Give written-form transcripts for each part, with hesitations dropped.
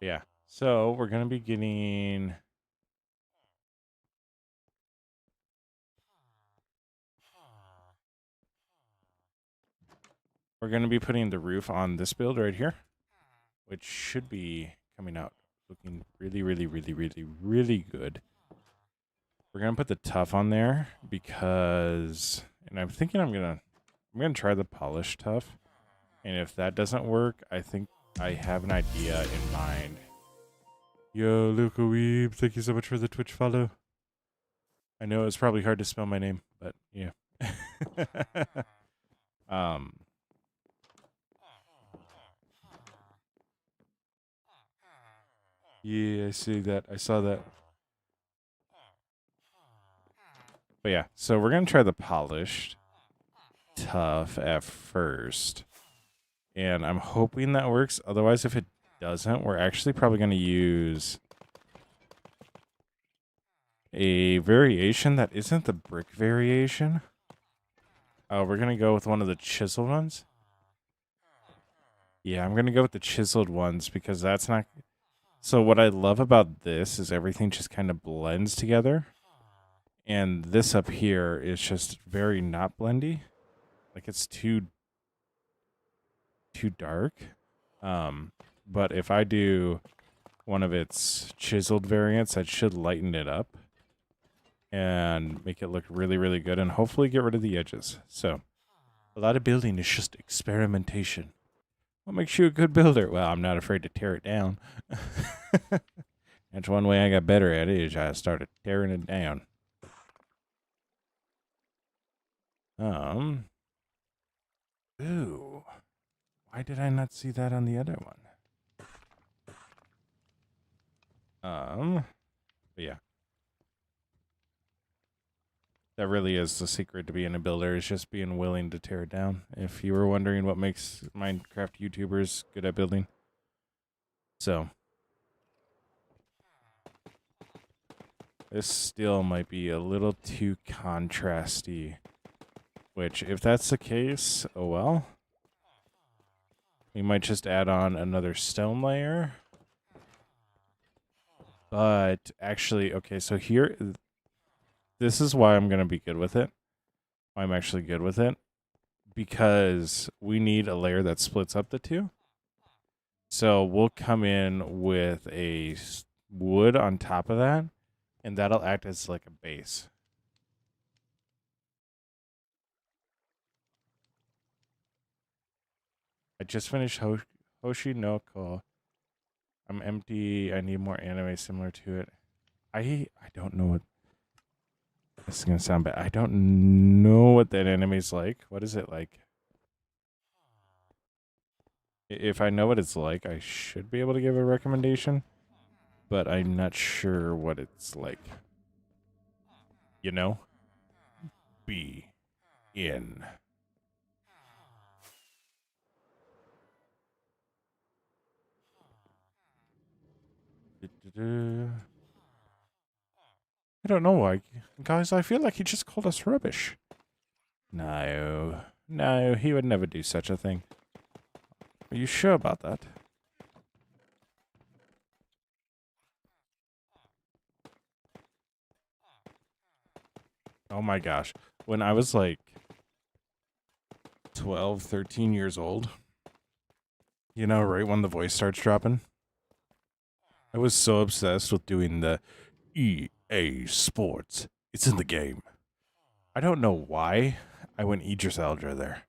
Yeah. So we're going to be getting... We're going to be putting the roof on this build right here, which should be coming out looking really, really, really, really, really good. We're going to put the tough on there because... And I'm thinking I'm going to try the polished tough. And if that doesn't work, I think I have an idea in mind. Yo, Luca Weeb, thank you so much for the Twitch follow. I know it's probably hard to spell my name, but yeah. um, yeah, I see that. I saw that. But yeah, so we're gonna try the polished tough at first, and I'm hoping that works. Otherwise, if it doesn't, we're actually probably gonna use a variation that isn't the brick variation. We're gonna go with one of the chiseled ones. Yeah, I'm gonna go with the chiseled ones because that's not. So what I love about this is everything just kind of blends together, and this up here is just very not blendy. Like it's too dark. But if I do one of its chiseled variants, that should lighten it up and make it look really, really good, and hopefully get rid of the edges. So a lot of building is just experimentation. What makes you a good builder? Well, I'm not afraid to tear it down. That's one way I got better at it, is I started tearing it down. Ooh. Why did I not see that on the other one? But yeah. That really is the secret to being a builder, is just being willing to tear it down. If you were wondering what makes Minecraft YouTubers good at building. So. This still might be a little too contrasty. Which, if that's the case, oh well. We might just add on another stone layer. But actually, okay, so here, this is why I'm going to be good with it. Why I'm actually good with it. Because we need a layer that splits up the two. So we'll come in with a wood on top of that, and that'll act as like a base. I just finished Hoshi no Ko. I'm empty. I need more anime similar to it. I don't know what... This is going to sound bad. I don't know what that anime's like. What is it like? If I know what it's like, I should be able to give a recommendation. But I'm not sure what it's like. You know? Be in. I don't know why. Guys, I feel like he just called us rubbish. No. No, he would never do such a thing. Are you sure about that? Oh my gosh. When I was like 12, 13 years old, you know, right when the voice starts dropping, I was so obsessed with doing the EA Sports. It's in the game. I don't know why I went Idris Elba there.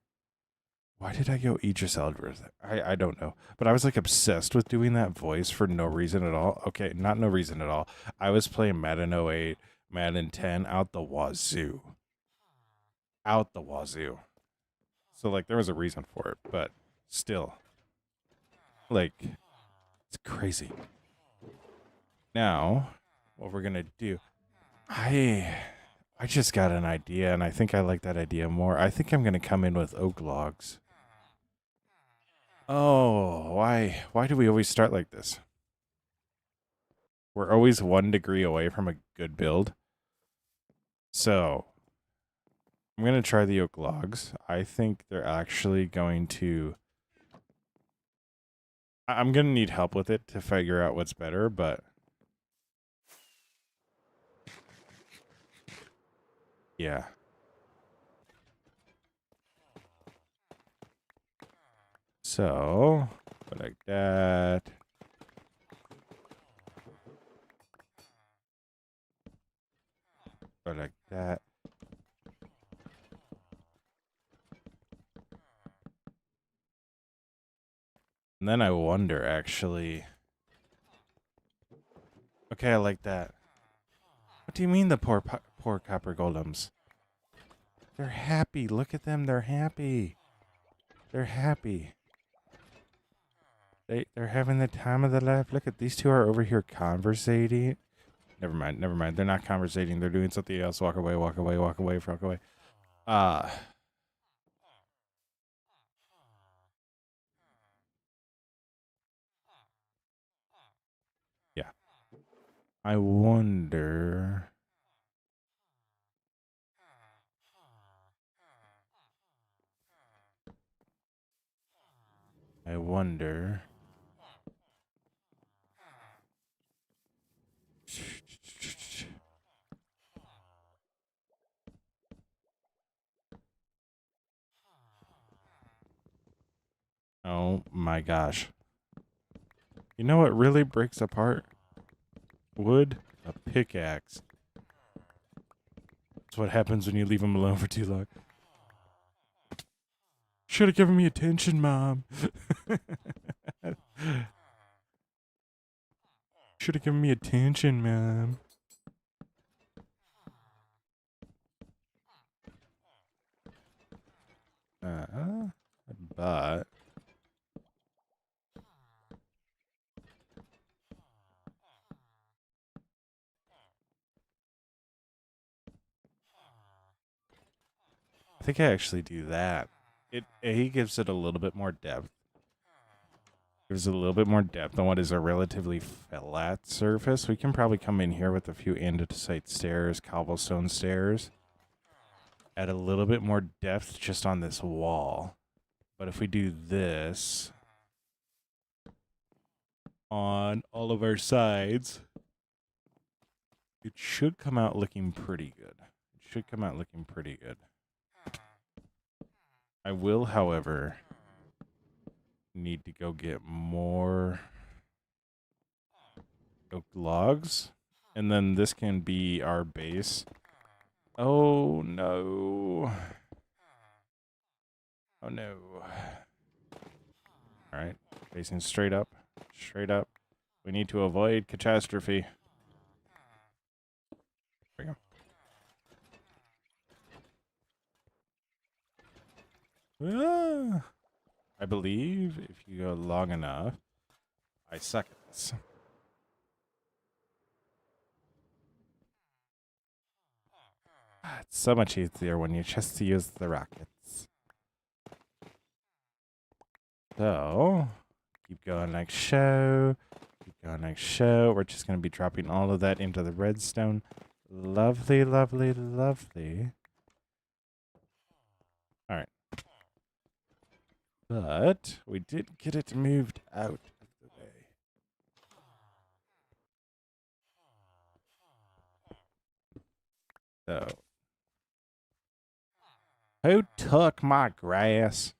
Why did I go Idris Elba there? I don't know. But I was like obsessed with doing that voice for no reason at all. Okay, not no reason at all. I was playing Madden 08, Madden 10 out the wazoo. Out the wazoo. So like there was a reason for it, but still. Like, it's crazy. Now, what we're gonna do, I just got an idea, and I think I like that idea more. I think I'm gonna come in with oak logs. Oh, why do we always start like this? We're always 1 degree away from a good build. So, I'm gonna try the oak logs. I think they're actually going to I'm gonna need help with it to figure out what's better, but yeah. So, go like that. Go like that. And then I wonder, actually. Okay, I like that. What do you mean the poor copper golems? They're happy. Look at them. They're happy. They're happy. They're having the time of their life. Look at these two are over here conversating. Never mind. Never mind. They're not conversating. They're doing something else. Walk away. Walk away. Walk away. Walk away. Uh yeah. I wonder. I wonder. Oh my gosh. You know what really breaks apart wood? A pickaxe. That's what happens when you leave them alone for too long. Should have given me attention, Mom. Should have given me attention, Mom. But I think I actually do that. It A gives it a little bit more depth. Gives it a little bit more depth on what is a relatively flat surface. We can probably come in here with a few andesite stairs, cobblestone stairs. Add a little bit more depth just on this wall. But if we do this on all of our sides, it should come out looking pretty good. It should come out looking pretty good. I will, however, need to go get more oak logs. And then this can be our base. Oh, no. Oh, no. All right. Facing straight up. Straight up. We need to avoid catastrophe. There we go. Ah. I believe if you go long enough, I suck at this. It's so much easier when you just use the rockets. So, keep going like so. Keep going like so. We're just going to be dropping all of that into the redstone. Lovely, lovely, lovely. All right. But we did get it moved out of the way. So, who took my grass?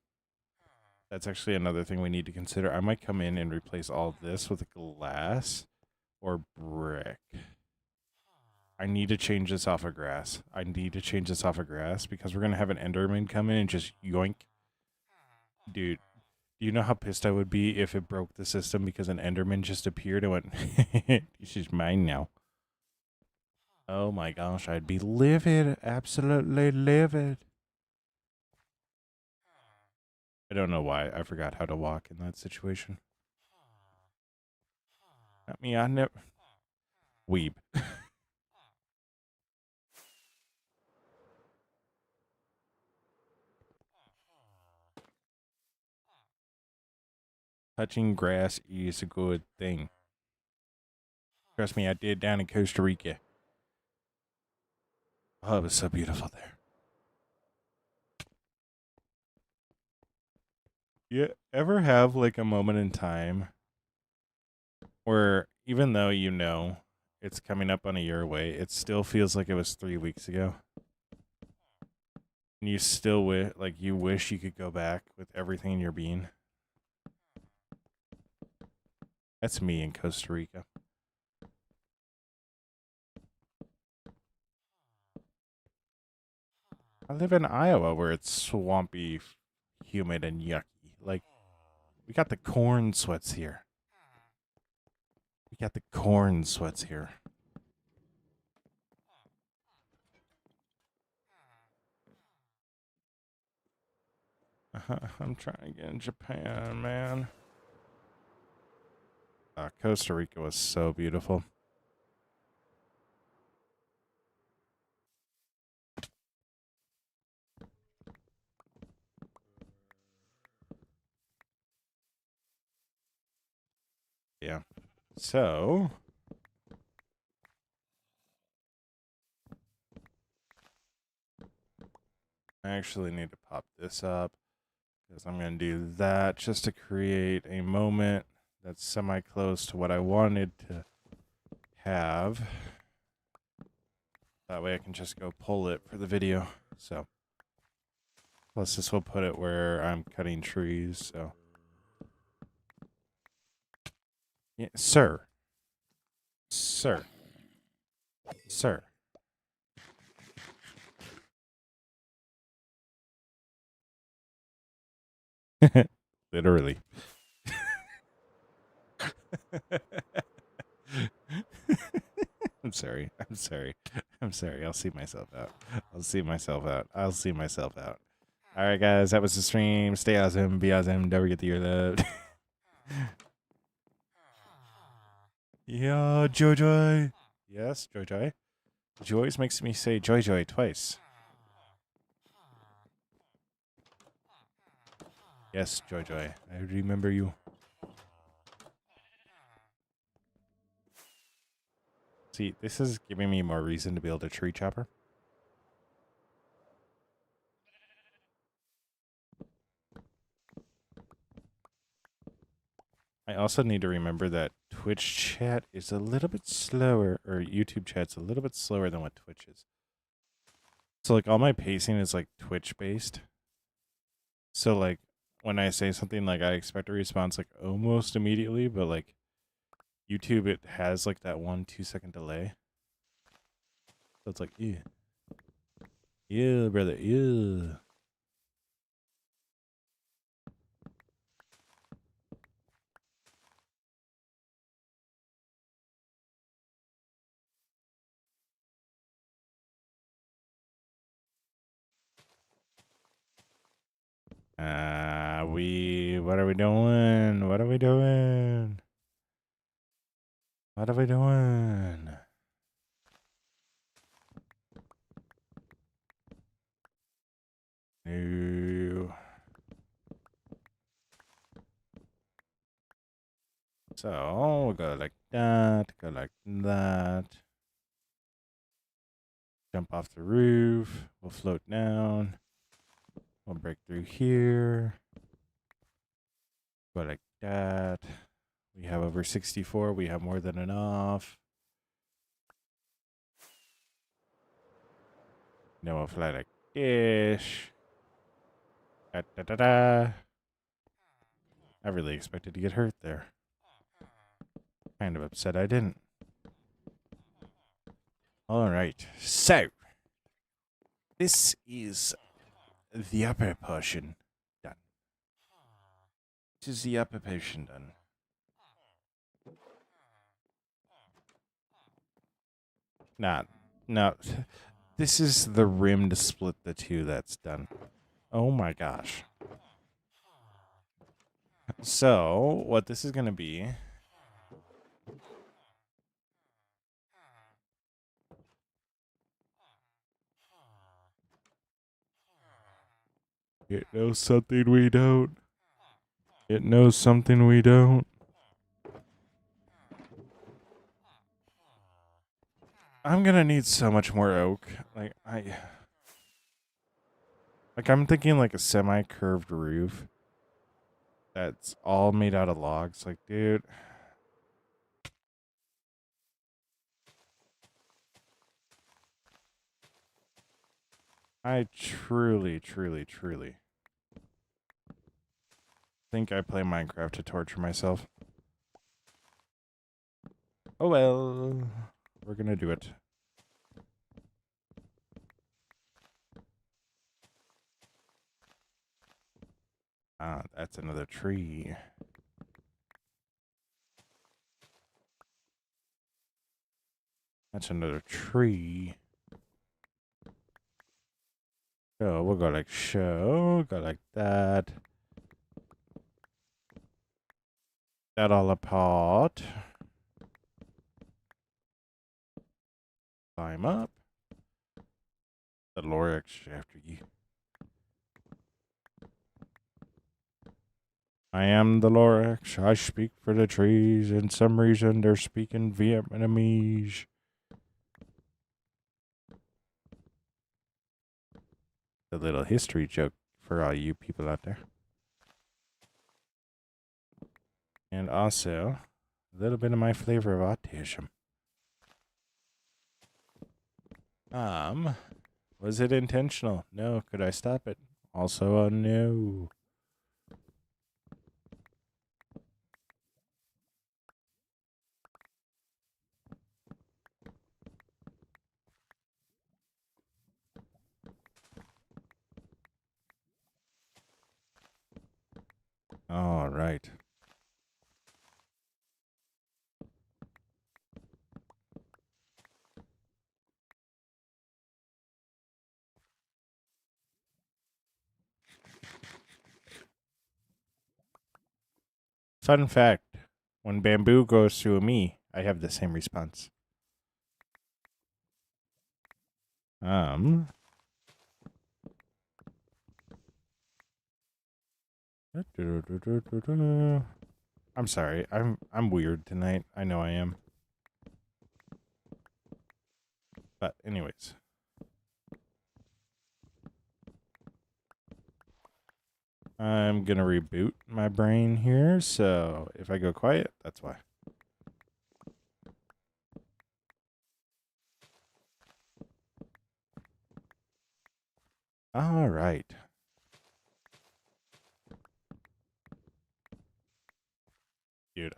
That's actually another thing we need to consider. I might come in and replace all of this with glass or brick. I need to change this off of grass. I need to change this off of grass because we're going to have an Enderman come in and just yoink. Dude, do you know how pissed I would be if it broke the system because an Enderman just appeared and went, this is mine now. Oh my gosh, I'd be livid. Absolutely livid. I don't know why. I forgot how to walk in that situation. Not me, I never. Weeb. Touching grass is a good thing. Trust me, I did down in Costa Rica. Oh, it was so beautiful there. You ever have like a moment in time Where even though you know it's coming up on a year away, it still feels like it was 3 weeks ago. And you still you wish you could go back with everything in your being. That's me in Costa Rica. I live in Iowa where it's swampy, humid, and yucky. Like, we got the corn sweats here. We got the corn sweats here. I'm trying to get in Japan, man. Costa Rica was so beautiful. Yeah. So, I actually need to pop this up because I'm going to do that just to create a moment that's semi-close to what I wanted to have. That way I can just go pull it for the video. So, plus this will put it where I'm cutting trees, so. Yeah, sir. Sir. Sir. Literally. I'm sorry. I'm sorry. I'm sorry. I'll see myself out. I'll see myself out. I'll see myself out. All right, guys. That was the stream. Stay awesome. Be awesome. Don't forget the ear loved. Yeah, Joy. Yes, Joy. Joyce makes me say Joy twice. Yes, Joy. I remember you. See, this is giving me more reason to build a tree chopper. I also need to remember that Twitch chat is a little bit slower, or YouTube chat's a little bit slower than what Twitch is. So, like, all my pacing is, like, Twitch-based. So, like, when I say something, like, I expect a response, like, almost immediately, but, like, YouTube, it has, like, that 1-2 second delay. So it's like, ew. Ew, brother, ew. What are we doing? What are we doing? What are we doing? No. So we'll go like that, go like that. Jump off the roof. We'll float down. We'll break through here. Go like that. We have over 64. We have more than enough. Then we'll fly like this. Da, da, da, da. I really expected to get hurt there. Kind of upset I didn't. All right. So, this is the upper portion done. This is the upper portion done. No. This is the rim to split the two that's done. Oh my gosh. So, what this is going to be... It knows something we don't. It knows something we don't. I'm going to need so much more oak. I'm thinking like a semi-curved roof that's all made out of logs. Like, dude, I truly think I play Minecraft to torture myself. Oh well, we're gonna do it. Ah, that's another tree. That's another tree. So we'll go like so, go like that. That all apart. Climb up. The Lorex after you. I am the Lorex. I speak for the trees, and some reason they're speaking Vietnamese. A little history joke for all you people out there. And also, a little bit of my flavor of autism. Was it intentional? No. Could I stop it? Also a no. All right. Fun fact. When bamboo goes through me, I have the same response. Um. I'm sorry. I'm weird tonight. I know I am. But anyways. I'm gonna reboot my brain here, so if I go quiet, that's why. All right. Dude,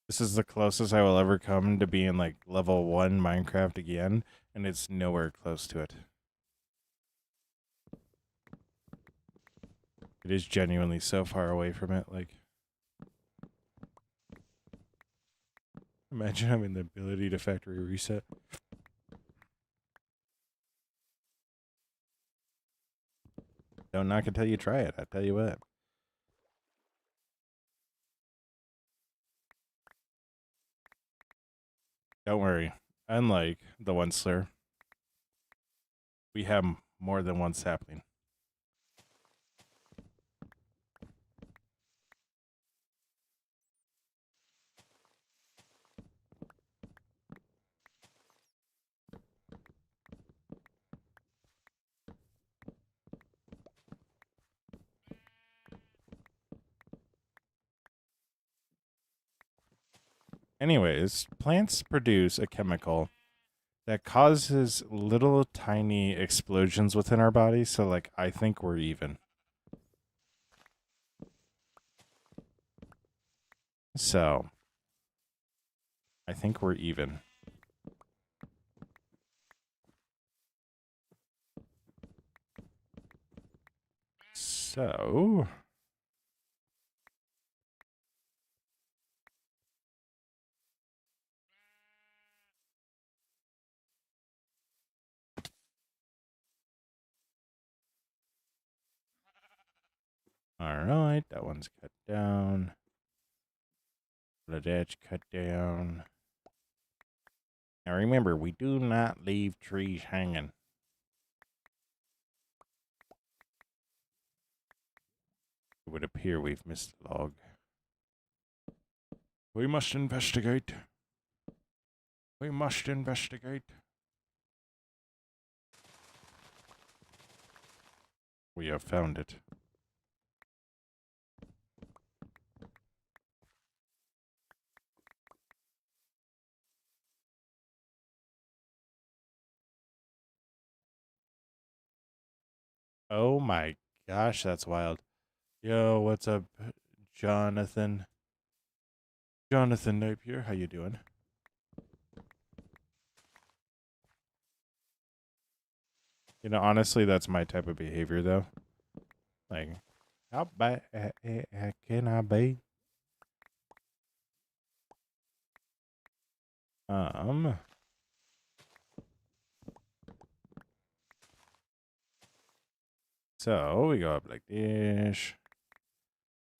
this is the closest I will ever come to being like level 1 Minecraft again, and it's nowhere close to it. It is genuinely so far away from it, like imagine having the ability to factory reset. Don't knock until you try it, I tell you what. Don't worry. Unlike the one slur, we have more than one sapling. Anyways, plants produce a chemical that causes little tiny explosions within our body, so like I think we're even. So, I think we're even. So, all right, that one's cut down. That's cut down. Now remember, we do not leave trees hanging. It would appear we've missed a log. We must investigate. We must investigate. We have found it. Oh my gosh, that's wild. Yo, what's up, Jonathan? Jonathan Napier, how you doing? You know, honestly, that's my type of behavior, though. Like, how bad can I be? Um, so we go up like this.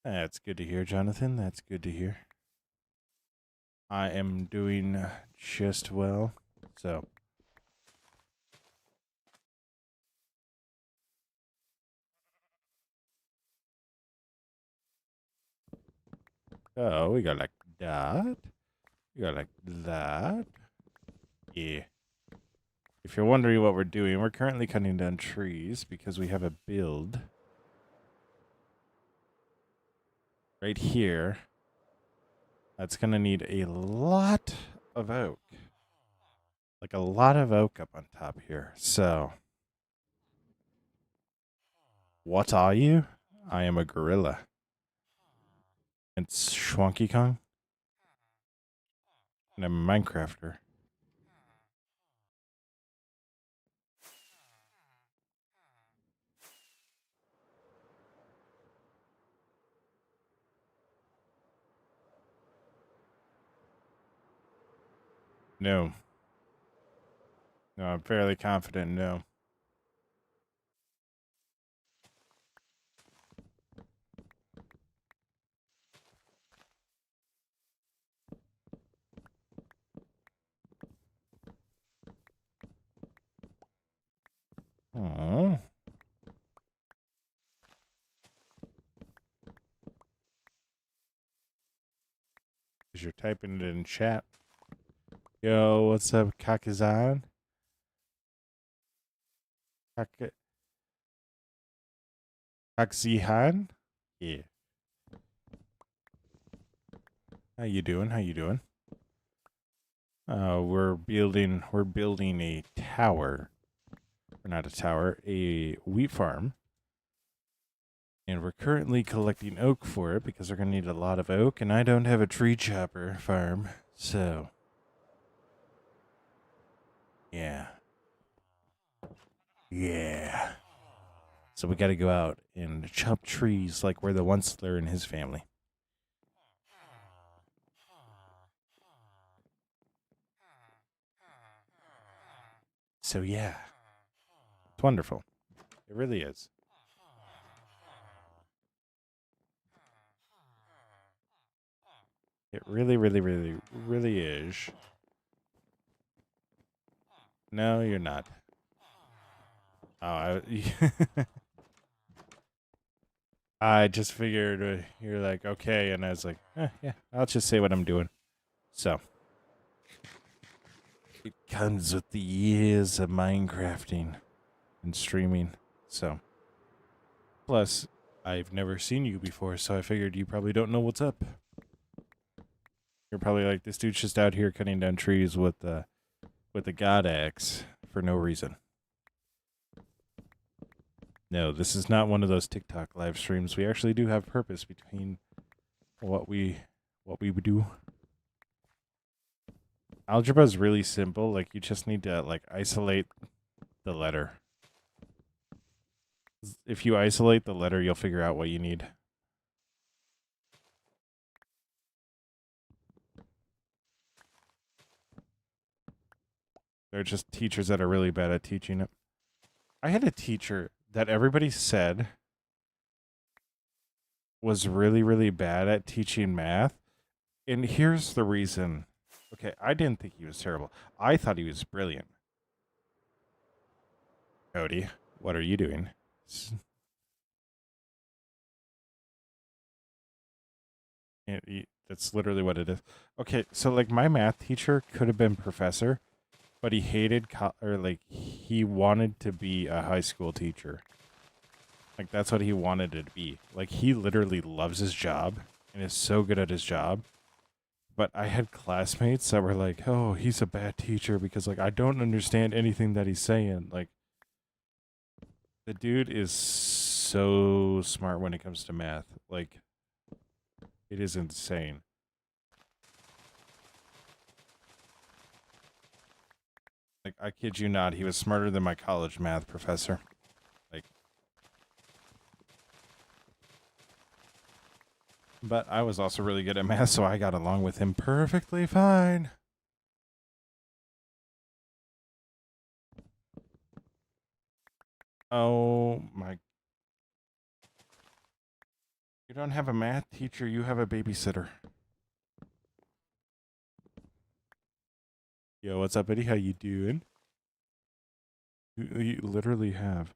That's good to hear, Jonathan. That's good to hear. I am doing just well. So, we got like that. We got like that. Yeah. If you're wondering what we're doing, we're currently cutting down trees because we have a build right here that's going to need a lot of oak. Like a lot of oak up on top here. So, what are you? I am a gorilla. It's Schwanky Kong. And I'm a Minecrafter. No. No, I'm fairly confident no. Oh. Because you're typing it in chat. Yo, what's up, Kakazan? Kaksihan? Yeah. How you doing? How you doing? We're building a tower. Or not a tower, a wheat farm. And we're currently collecting oak for it because we're gonna need a lot of oak, and I don't have a tree chopper farm, so yeah. Yeah. So we gotta go out and chop trees like we're the Onceler and his family. So yeah. It's wonderful. It really is. It really, really, really, really is. No, you're not. Oh, I just figured you're like, okay. And I was like, yeah, I'll just say what I'm doing. So, it comes with the years of Minecrafting and streaming. So, plus, I've never seen you before, so I figured you probably don't know what's up. You're probably like, this dude's just out here cutting down trees with the god axe for no reason. No, this is not one of those TikTok live streams. We actually do have purpose between what we would do. Algebra is really simple. Like, you just need to like isolate the letter. If you isolate the letter, you'll figure out what you need. They're just teachers that are really bad at teaching it. I had a teacher that everybody said was really, really bad at teaching math. And here's the reason. Okay, I didn't think he was terrible. I thought he was brilliant. Cody, what are you doing? That's literally what it is. Okay, so like my math teacher could have been professor, but he hated or like he wanted to be a high school teacher. Like that's what he wanted it to be. Like he literally loves his job and is so good at his job. But I had classmates that were like, "Oh, he's a bad teacher because like I don't understand anything that he's saying." Like The dude is so smart when it comes to math. Like, it is insane. Like, I kid you not, he was smarter than my college math professor. Like, but I was also really good at math, so I got along with him perfectly fine. Oh my. You don't have a math teacher, you have a babysitter. Yo, what's up, Eddie? How you doing? You literally have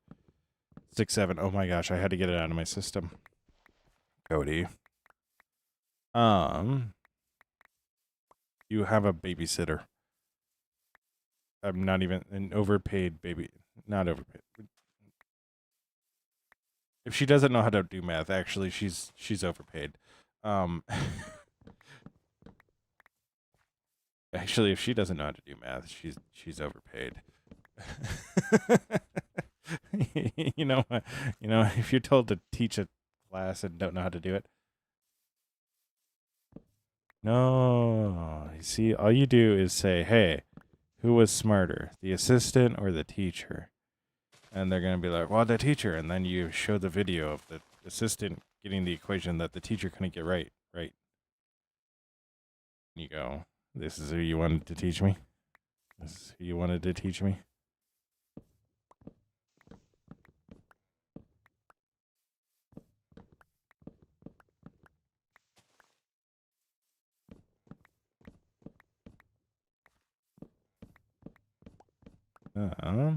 6-7. Oh my gosh, I had to get it out of my system. Cody. You have a babysitter. I'm not even an overpaid baby. Not overpaid. If she doesn't know how to do math, actually, she's overpaid. Um, actually, if she doesn't know how to do math, she's overpaid. You know what? You know, if you're told to teach a class and don't know how to do it, no. You see, all you do is say, "Hey, who was smarter, the assistant or the teacher?" And they're gonna be like, "Well, the teacher." And then you show the video of the assistant getting the equation that the teacher couldn't get right. Right? And you go, "This is who you wanted to teach me. This is who you wanted to teach me." Uh,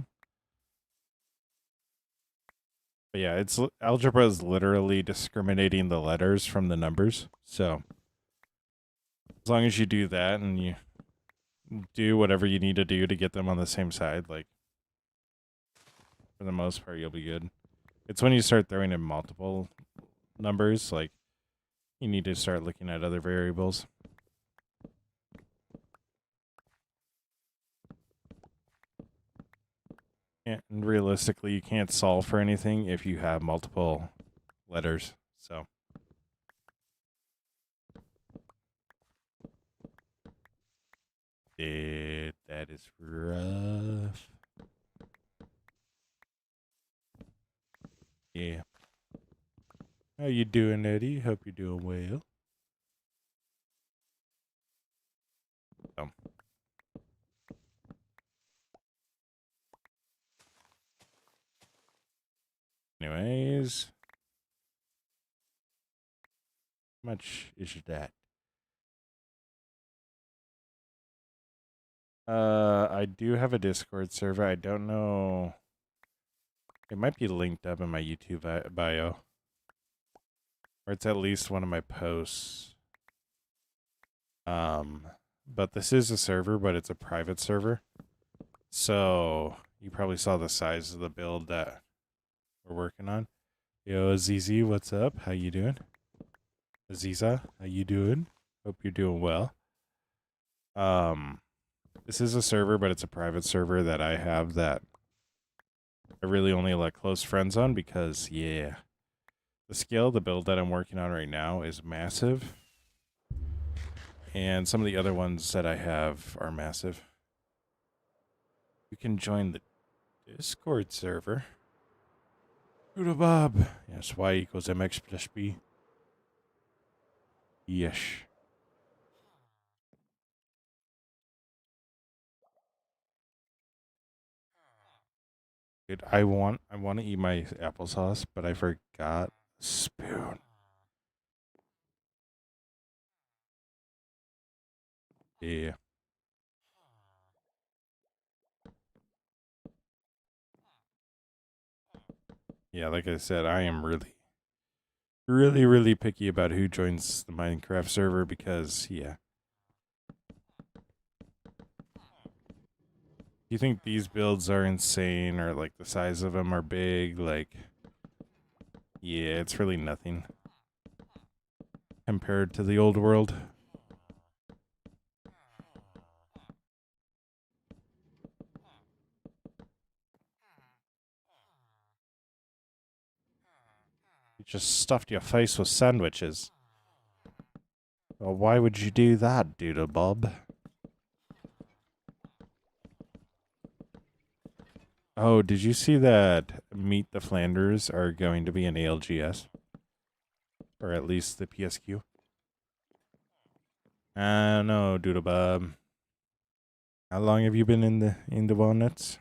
but yeah, algebra is literally discriminating the letters from the numbers. So as long as you do that and you do whatever you need to do to get them on the same side, like for the most part, you'll be good. It's when you start throwing in multiple numbers, like you need to start looking at other variables. And realistically, you can't solve for anything if you have multiple letters. So that is rough. Yeah. How you doing, Eddie? Hope you're doing well. Um, anyways, how much is that? I do have a Discord server. I don't know. It might be linked up in my YouTube bio, or it's at least one of my posts. But this is a server, but it's a private server. So you probably saw the size of the build that we're working on. Yo, Azizi, what's up? How you doing? Aziza, how you doing? Hope you're doing well. This is a server, but it's a private server that I have that I really only let close friends on because, yeah, the scale of the build that I'm working on right now is massive. And some of the other ones that I have are massive. You can join the Discord server. Doodle Bob. Yes, Y equals MX plus B. Yes. Dude, I want to eat my applesauce, but I forgot spoon. Yeah. Yeah, like I said, I am really picky about who joins the Minecraft server because, yeah. You think these builds are insane or like the size of them are big? Like, yeah, it's really nothing compared to the old world. You just stuffed your face with sandwiches. Well, why would you do that, Doodle Bob? Oh, did you see that Meet the Flanders are going to be in ALGS? Or at least the PSQ? I don't know, Doodle Bob. How long have you been in the walnuts?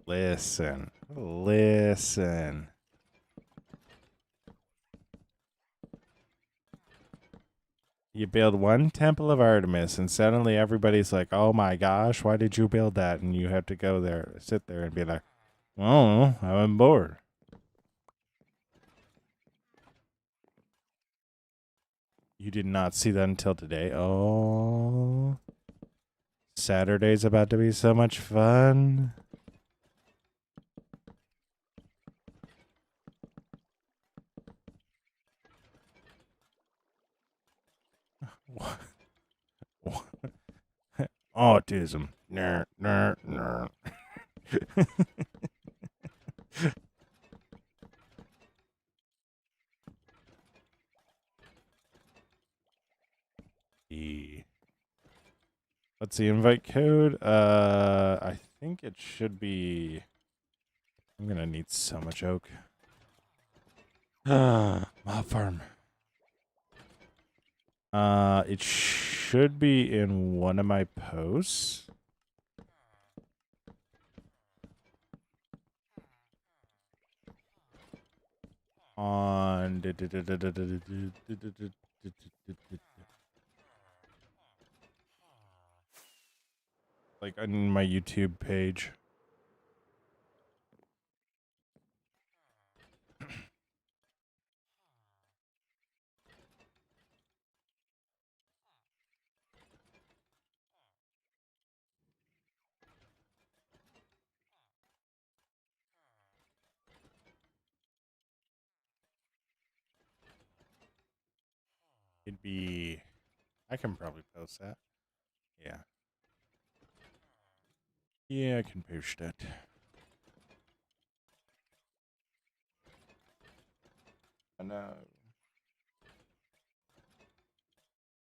Listen. Listen. You build one temple of Artemis, and suddenly everybody's like, "Oh my gosh, why did you build that?" And you have to go there, sit there, and be like, "Oh, I'm bored." You did not see that until today. Oh, Saturday's about to be so much fun. Autism. Ner, ner, ner. E. What's the invite code? I think it should be. I'm gonna need so much oak. Mob farm. It should be in one of my posts. On like on my YouTube page. It'd be. I can probably post that. Yeah. Yeah, I can post it. I know.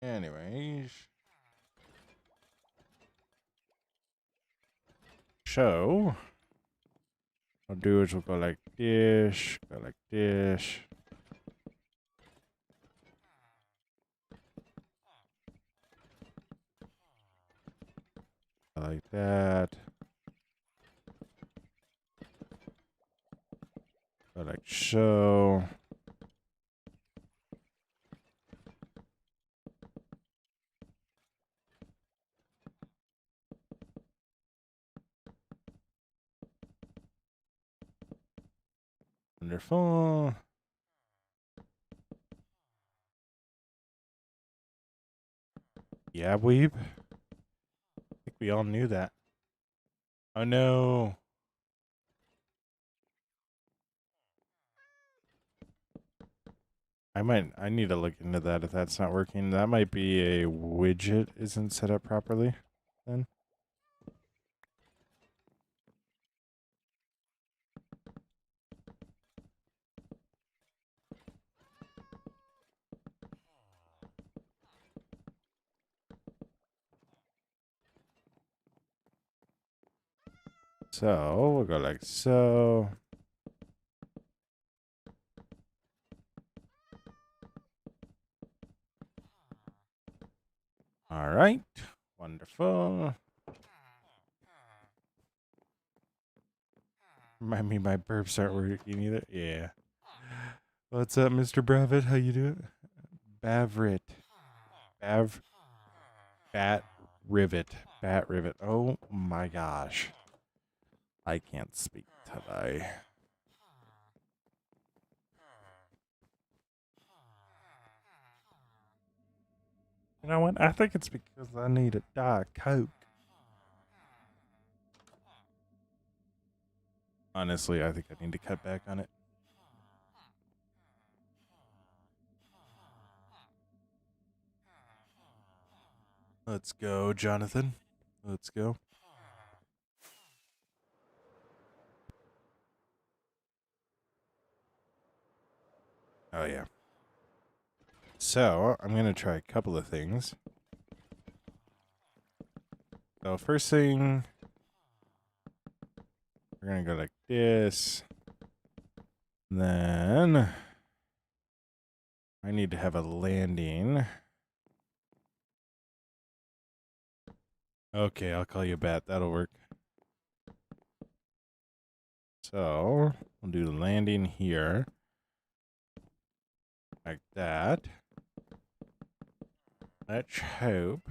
Anyways. So. I'll do is we'll go like this. Go like this. Like that. Go like so. Wonderful. Yeah, weeb. I think we all knew that. Oh no. I need to look into that if that's not working. That might be a widget isn't set up properly then. So we'll go like so. All right. Wonderful. Remind me my burps aren't working either. Yeah. What's up, Mr. Bravitt? How you doing? Bavrit. Bat Rivet. Bat Rivet. Oh my gosh. I can't speak today. You know what? I think it's because I need a Diet Coke. Honestly, I think I need to cut back on it. Let's go, Jonathan. Let's go. Oh, yeah. So, I'm going to try a couple of things. So, first thing, we're going to go like this. Then, I need to have a landing. Okay, I'll call you Bat. That'll work. So, we'll do the landing here. Like that. Let's hope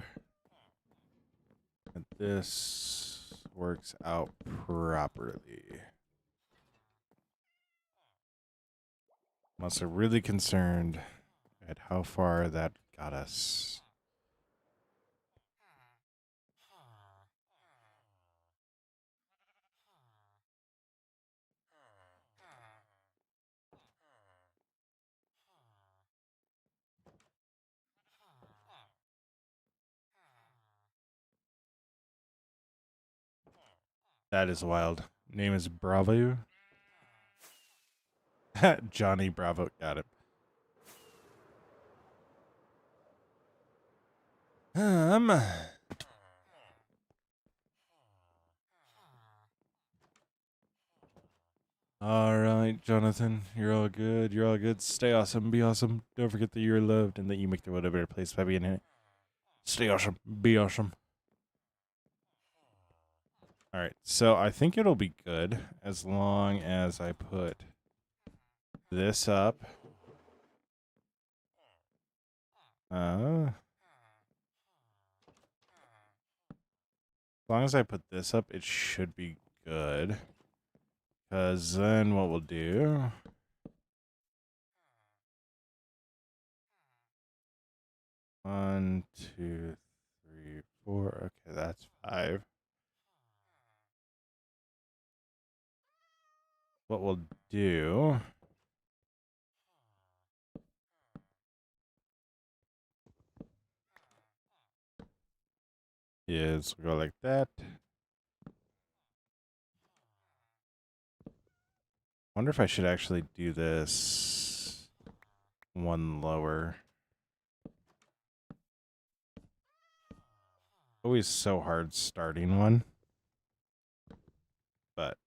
that this works out properly. I'm also really concerned at how far that got us. That is wild. Name is Bravo. Johnny Bravo. Got it. All right, Jonathan. You're all good. You're all good. Stay awesome. Be awesome. Don't forget that you're loved and that you make the world a better place by being in it. Stay awesome. Be awesome. All right. So I think it'll be good as long as I put this up. As long as I put this up, it should be good. Because then what we'll do... One, two, three, four. Okay, that's 5. What we'll do is we'll go like that. Wonder if I should actually do this one lower. Always so hard starting one. But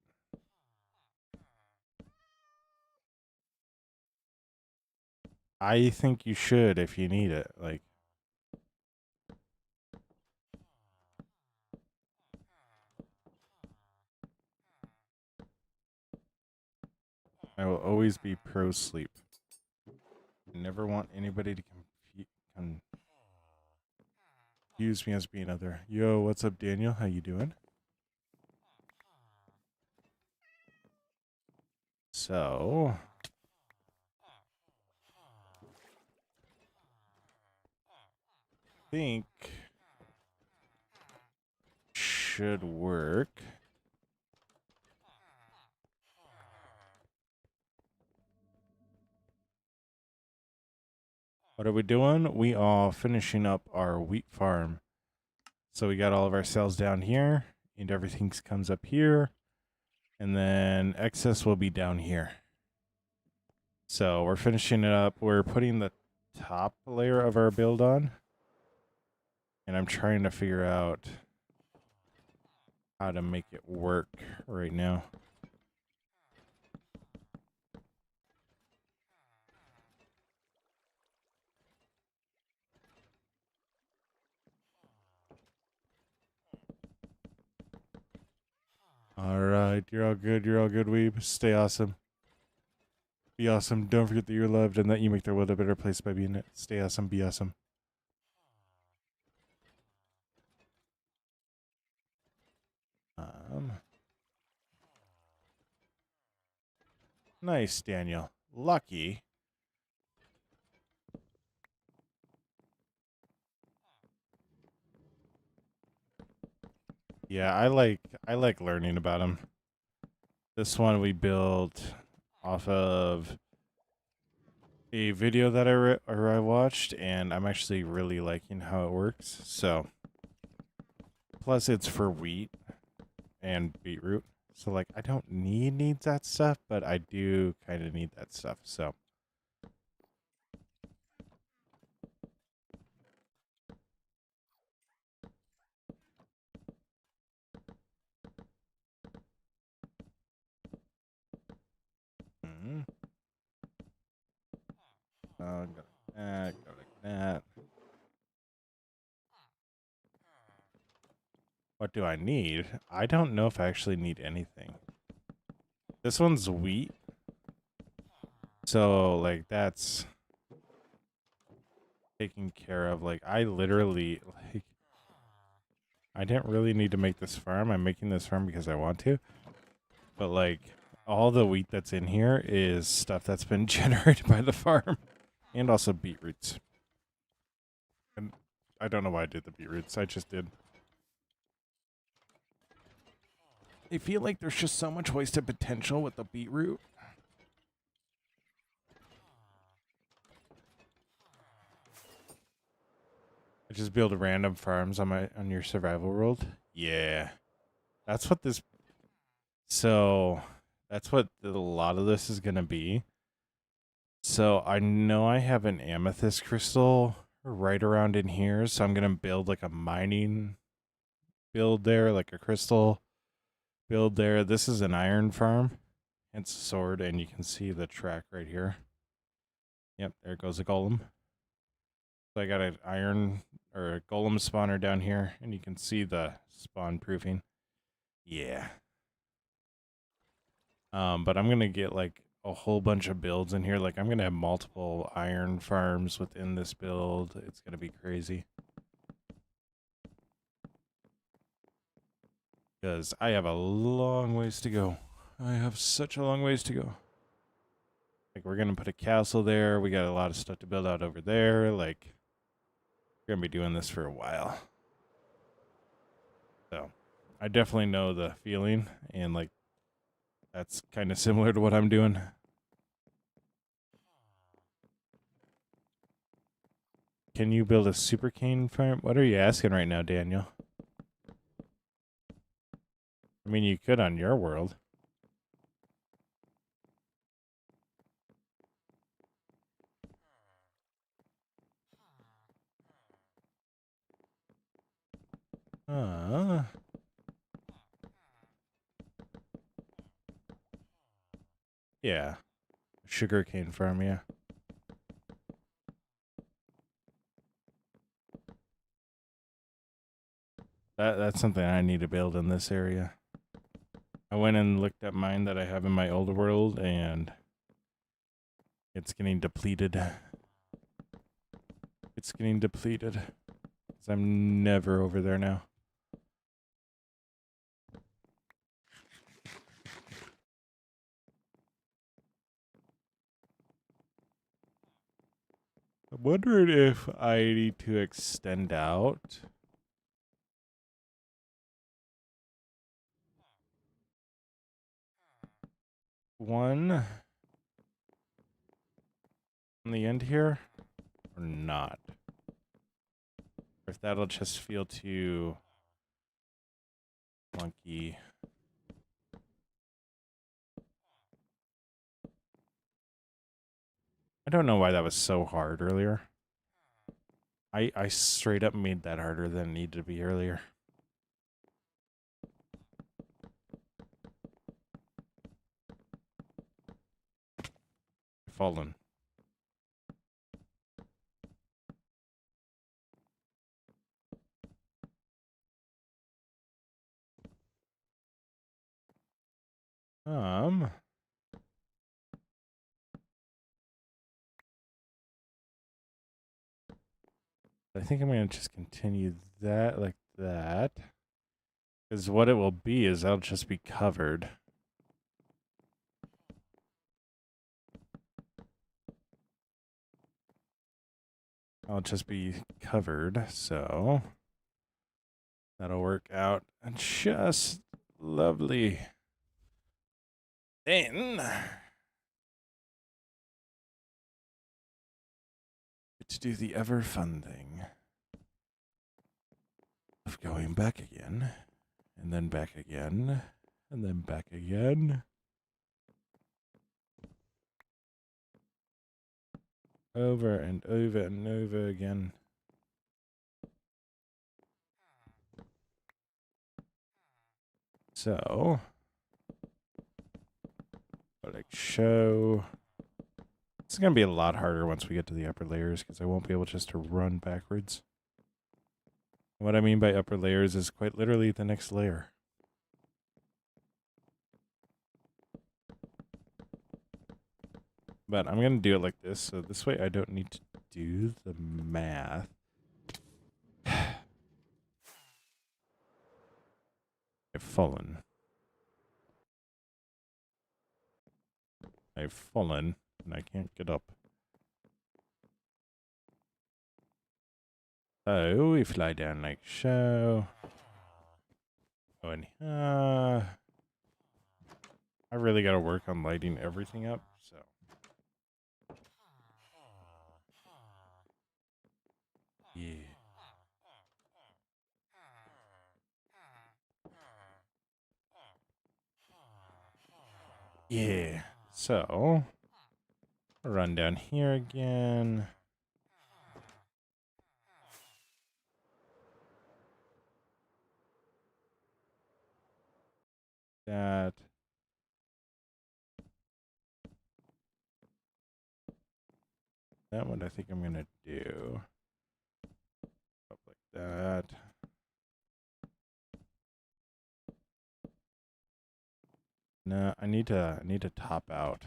I think you should if you need it. Like, I will always be pro sleep. Never want anybody to confuse me as being other. Yo, what's up, Daniel? How you doing? So, I think should work. What are we doing? We are finishing up our wheat farm. So we got all of our cells down here, and everything comes up here, and then excess will be down here. So we're finishing it up. We're putting the top layer of our build on, and I'm trying to figure out how to make it work right now. All right, you're all good. You're all good, weeb. Stay awesome. Be awesome. Don't forget that you're loved and that you make the world a better place by being it. Stay awesome. Be awesome. Nice, Daniel. Lucky. Yeah, I like learning about him. This one we built off of a video that I watched, and I'm actually really liking how it works. So, plus it's for wheat and beetroot. So like I don't need that stuff, but I do kind of need that stuff. So mm, go like that, go like that. What do I need? I don't know if I actually need anything. This one's wheat. So like that's taken care of. Like I literally like I didn't really need to make this farm. I'm making this farm because I want to. But like all the wheat that's in here is stuff that's been generated by the farm. And also beetroots. And I don't know why I did the beetroots. I just did. I feel like there's just so much wasted potential with the beetroot. I just build random farms on your survival world. Yeah. That's what this so that's what a lot of this is gonna be. So I know I have an amethyst crystal right around in here, so I'm gonna build like a mining build there, like a crystal build there. This is an iron farm. It's a sword, and you can see the track right here. Yep, there goes a golem. So I got an iron or a golem spawner down here, and you can see the spawn proofing. Yeah. But I'm gonna get like a whole bunch of builds in here. Like I'm gonna have multiple iron farms within this build. It's gonna be crazy. Because I have a long ways to go. I have such a long ways to go. Like we're gonna put a castle there. We got a lot of stuff to build out over there. Like we're gonna be doing this for a while. So I definitely know the feeling, and like that's kind of similar to what I'm doing. Can you build a super cane farm? What are you asking right now, Daniel? I mean, you could on your world. Uh, yeah. Sugarcane farm, yeah. That's something I need to build in this area. I went and looked at mine that I have in my old world, and it's getting depleted. It's getting depleted. 'Cause I'm never over there now. I'm wondering if I need to extend out. One on the end here, or not. Or if that'll just feel too clunky. I don't know why that was so hard earlier. I straight up made that harder than it needed to be earlier. Fallen. I think I'm gonna just continue that like that. Because what it will be is I'll just be covered. I'll just be covered, so that'll work out just lovely. Then to do the ever fun thing of going back again, and then back again, and then back again. Over and over and over again. So, like show. It's going to be a lot harder once we get to the upper layers because I won't be able just to run backwards. What I mean by upper layers is quite literally the next layer. But I'm going to do it like this, so this way I don't need to do the math. I've fallen. I've fallen, and I can't get up. So we fly down like so. Oh, and I really got to work on lighting everything up, so. Yeah. Yeah. So, run down here again. That. That one I think I'm going to do. Up like that. No, I need to top out.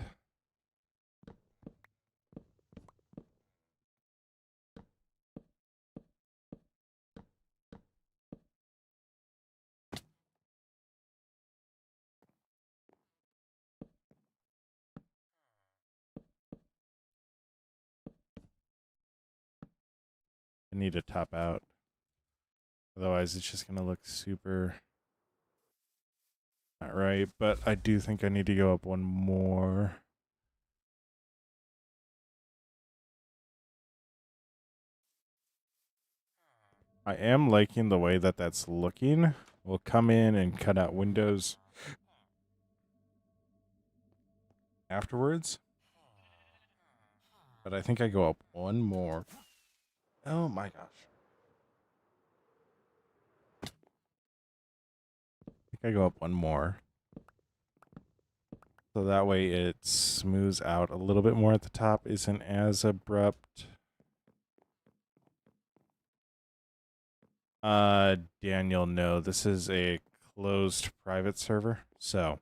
I need to top out. Otherwise, it's just going to look super not right. But I do think I need to go up one more. I am liking the way that that's looking. We'll come in and cut out windows afterwards. But I think I go up one more. Oh my gosh. I think I go up one more. So that way it smooths out a little bit more at the top, isn't as abrupt. Daniel, no, this is a closed private server, so.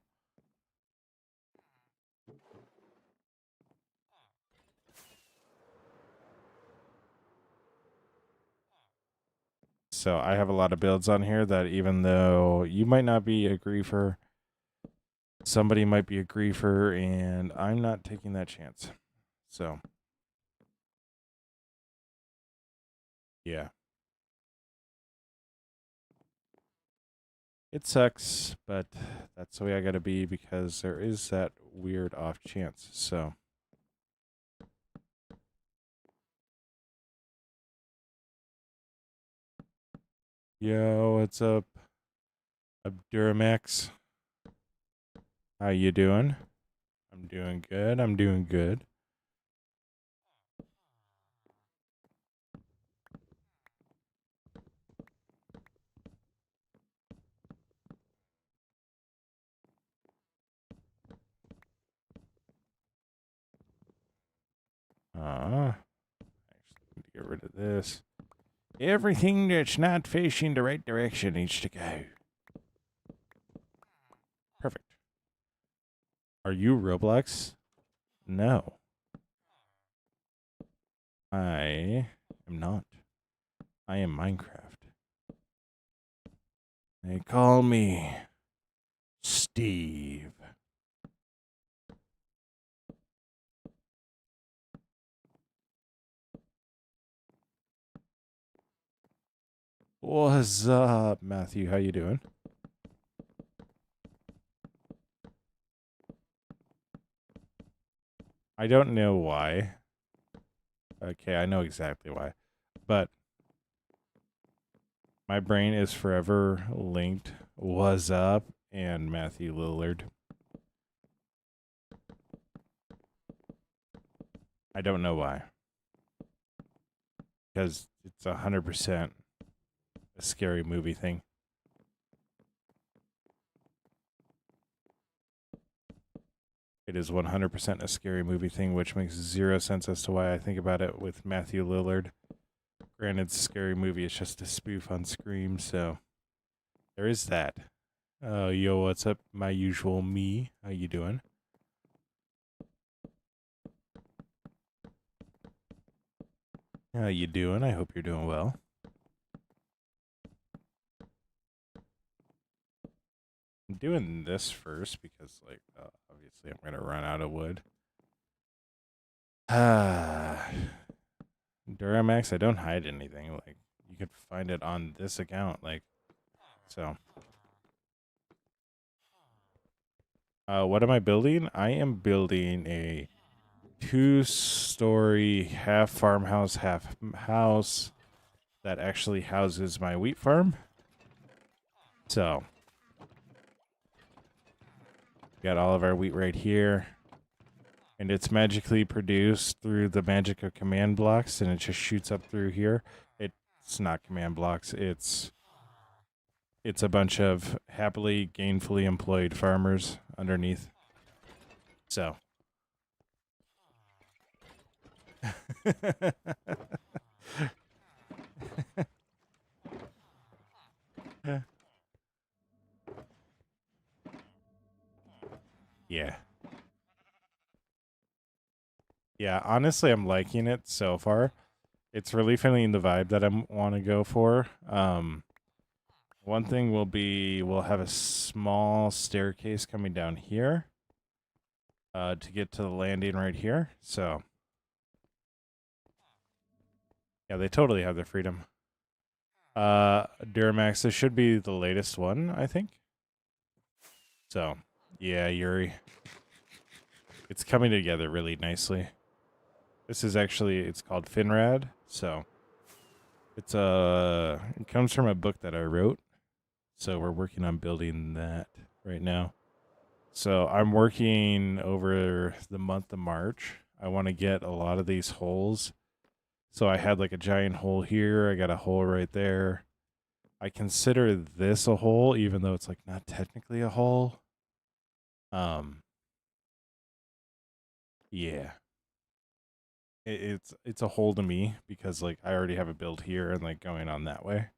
So I have a lot of builds on here that even though you might not be a griefer, somebody might be a griefer, and I'm not taking that chance. So. Yeah. It sucks, but that's the way I gotta be because there is that weird off chance, so. Yo, what's up? Abduramax. How you doing? I'm doing good. I'm doing good. Actually need to get rid of this. Everything that's not facing the right direction needs to go. Perfect. Are you Roblox? No. I am not. I am Minecraft. They call me Steve. What's up, Matthew? How you doing? I don't know why. Okay, I know exactly why. But my brain is forever linked. Was up and Matthew Lillard. I don't know why. Because it's 100% a scary movie thing. It is 100% a scary movie thing, which makes zero sense as to why I think about it with Matthew Lillard. Granted, scary movie is just a spoof on Scream, so there is that. Yo, what's up, my usual me? How you doing? How you doing? I hope you're doing well. I'm doing this first because, like, obviously I'm gonna run out of wood. Duramax, I don't hide anything. Like, you could find it on this account. Like, so. What am I building? I am building a 2-story, half farmhouse, half house that actually houses my wheat farm. So, got all of our wheat right here. And it's magically produced through the magic of command blocks, and it just shoots up through here. It's not command blocks. It's a bunch of happily, gainfully employed farmers underneath. So. Yeah. Yeah, honestly, I'm liking it so far. It's really feeling the vibe that I want to go for. One thing will be we'll have a small staircase coming down here to get to the landing right here. So, yeah, they totally have their freedom. Duramax, this should be the latest one, I think. So, yeah, Yuri. It's coming together really nicely. This is actually, it's called Finrad. So, it comes from a book that I wrote. So, we're working on building that right now. So, I'm working over the month of March. I want to get a lot of these holes. So, I had like a giant hole here. I got a hole right there. I consider this a hole, even though it's like not technically a hole. Yeah, it's a hole to me because like I already have a build here and like going on that way.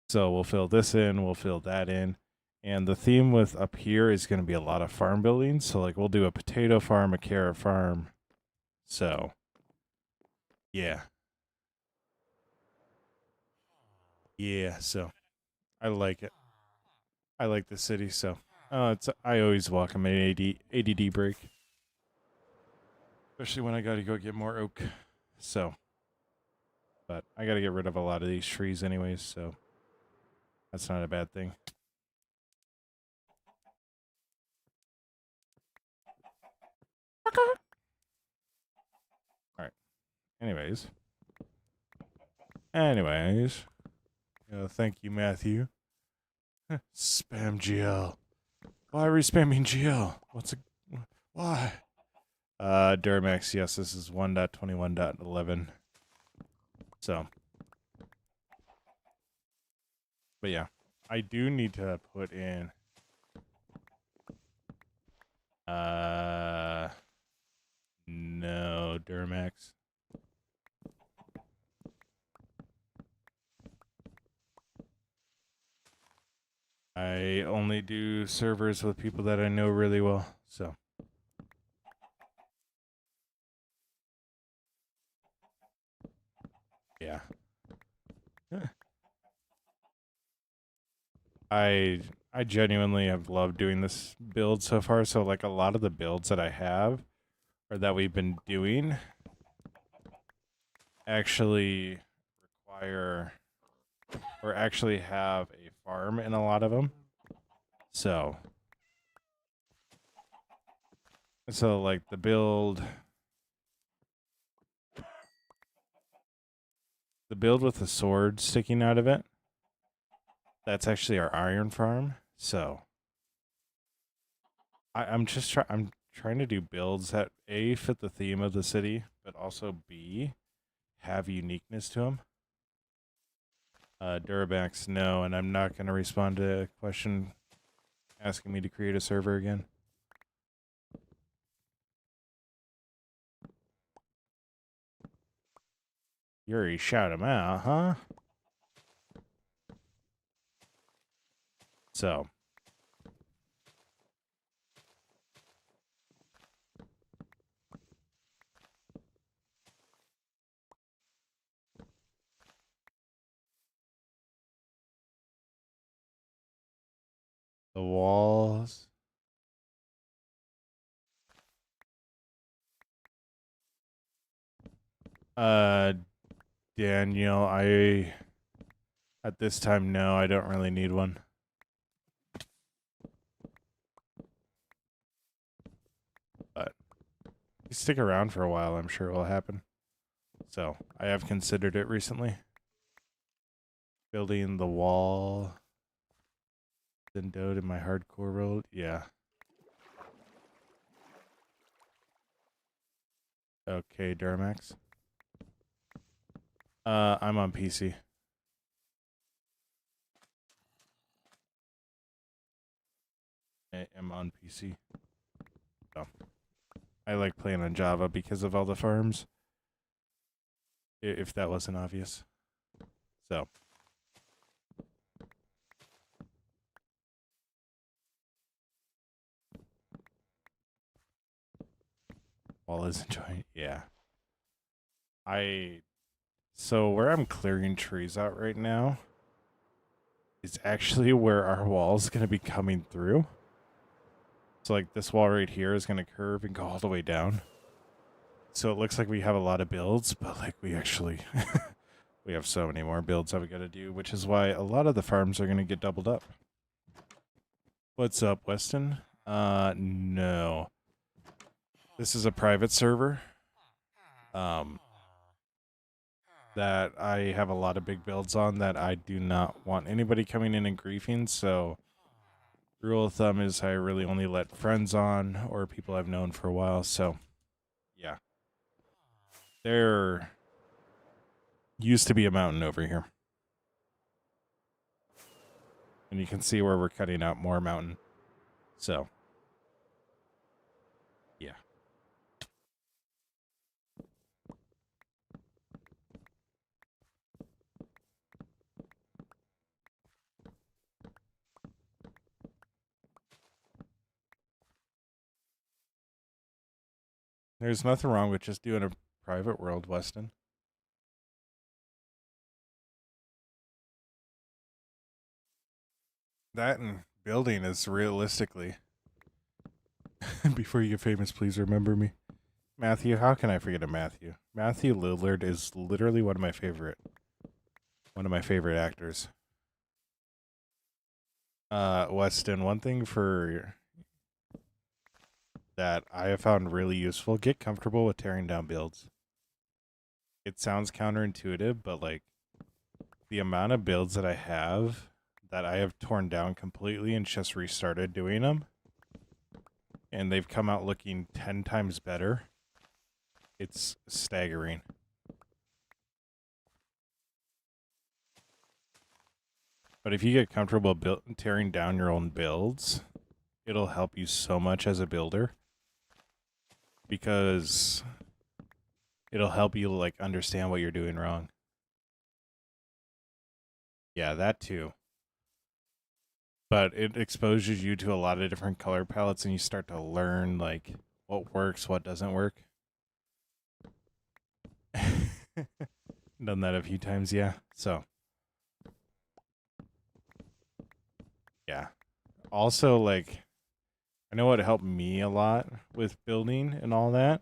So we'll fill this in, we'll fill that in, and the theme with up here is going to be a lot of farm buildings. So like we'll do a potato farm, a carrot farm. So yeah, yeah. So I like it. I like the city. So I always welcome an ADD break, especially when I got to go get more oak. So. But I got to get rid of a lot of these trees anyways, so that's not a bad thing. All right. Anyways. Thank you, Matthew. Spam GL. Why are we spamming GL? Why? Duramax, yes, this is 1.21.11. So. But yeah. I do need to put in no, Duramax. I only do servers with people that I know really well, so. Yeah. I I genuinely have loved doing this build so far. So like a lot of the builds that I have or that we've been doing actually require or actually have a farm in a lot of them. So So, like, the build with the sword sticking out of it, that's actually our iron farm. So, I'm trying to do builds that A, fit the theme of the city, but also B, have uniqueness to them. Durabax, no, and I'm not going to respond to a question asking me to create a server again. Yuri, shout him out, huh? So. The walls. Daniel, at this time, no, I don't really need one. But if you stick around for a while, I'm sure it will happen. So, I have considered it recently. Building the wall. Then Dode in my hardcore world, yeah. Okay, Duramax. I'm on PC. I am on PC. So, I like playing on Java because of all the farms. If that wasn't obvious. So. Wall is enjoying, yeah. So where I'm clearing trees out right now is actually where our wall is going to be coming through. So like this wall right here is going to curve and go all the way down. So it looks like we have a lot of builds, but like we actually, we have so many more builds that we got to do, which is why a lot of the farms are going to get doubled up. What's up, Weston? No. This is a private server. That I have a lot of big builds on that I do not want anybody coming in and griefing, so rule of thumb is I really only let friends on or people I've known for a while, so yeah. There used to be a mountain over here. And you can see where we're cutting out more mountain. So, yeah. There's nothing wrong with just doing a private world, Weston. That and building is realistically. Before you get famous, please remember me. Matthew, how can I forget a Matthew? Matthew Lillard is literally one of my favorite actors. Weston, one thing for that I have found really useful, get comfortable with tearing down builds. It sounds counterintuitive, but like the amount of builds that I have torn down completely and just restarted doing them, and they've come out looking 10 times better. It's staggering. But if you get comfortable tearing down your own builds, it'll help you so much as a builder, because it'll help you like understand what you're doing wrong. Yeah, that too. But it exposes you to a lot of different color palettes and you start to learn like what works, what doesn't work. Done that a few times, yeah. So, yeah. Also, like, I know what helped me a lot with building and all that.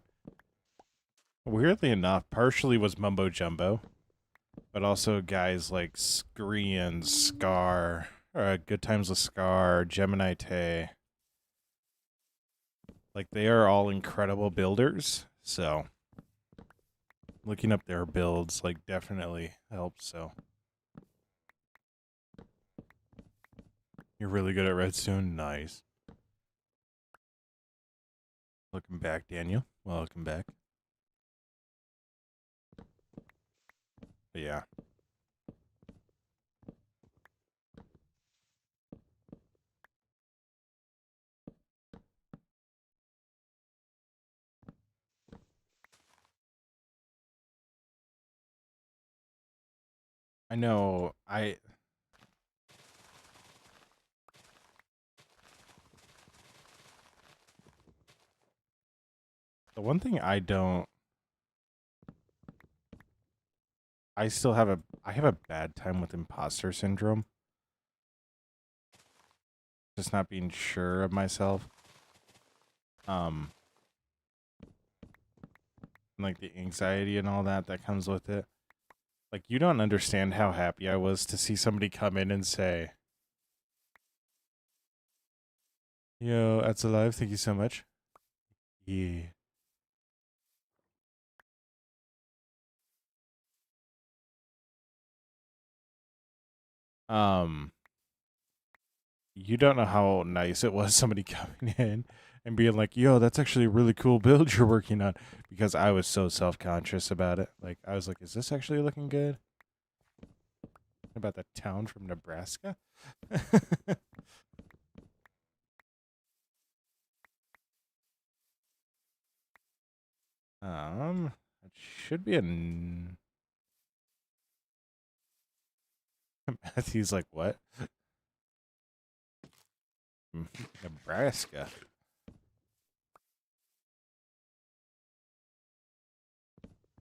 Weirdly enough, partially was Mumbo Jumbo, but also guys like Screen, Scar, Good Times with Scar, Gemini Tay. Like, they are all incredible builders, so looking up their builds, like, definitely helps, so. You're really good at redstone? Nice. Welcome back, Daniel. Welcome back. But yeah. I know, the one thing I still have I have a bad time with imposter syndrome. Just not being sure of myself. Um, like the anxiety and all that comes with it. Like, you don't understand how happy I was to see somebody come in and say, "Yo, that's alive. Thank you so much." Yeah. Um, you don't know how nice it was somebody coming in and being like, "Yo, that's actually a really cool build you're working on," because I was so self-conscious about it. Like, I was like, "Is this actually looking good?" About the town from Nebraska. It should be Matthew's like, what? Nebraska.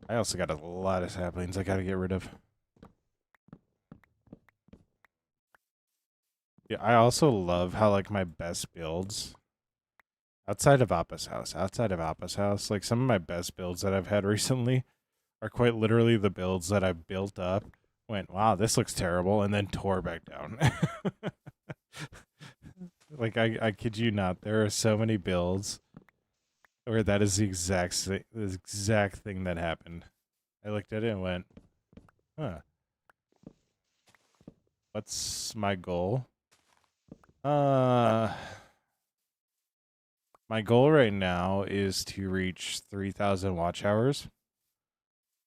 I also got a lot of saplings I gotta get rid of. Yeah, I also love how, like, my best builds outside of Appa's house, like, some of my best builds that I've had recently are quite literally the builds that I've built up, went, wow, this looks terrible, and then tore back down. Like, I kid you not, there are so many builds where that is the exact thing that happened. I looked at it and went, huh, what's my goal? My goal right now is to reach 3,000 watch hours.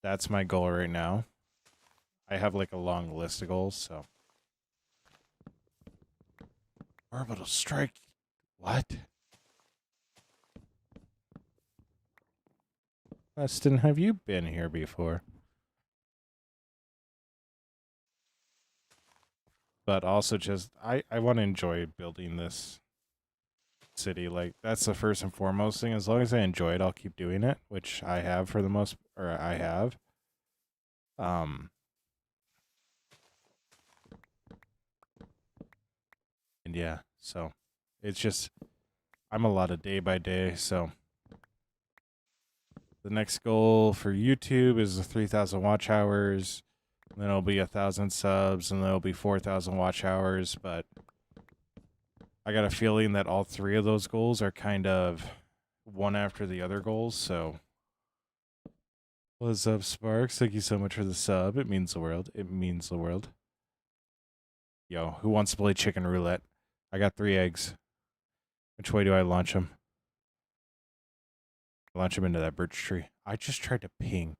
That's my goal right now. I have like a long list of goals, so. Orbital strike. What? Weston, have you been here before? But also just, I want to enjoy building this city. Like, that's the first and foremost thing. As long as I enjoy it, I'll keep doing it, which I have for the most, or I have. Um, and yeah, so it's just, I'm a lot of day by day, so the next goal for YouTube is the 3,000 watch hours. Then it'll be 1,000 subs, and then it'll be 4,000 watch hours. But I got a feeling that all three of those goals are kind of one after the other goals. So, what's up, Sparks? Thank you so much for the sub. It means the world. It means the world. Yo, who wants to play chicken roulette? I got 3 eggs. Which way do I launch them? Launch them into that birch tree. I just tried to ping.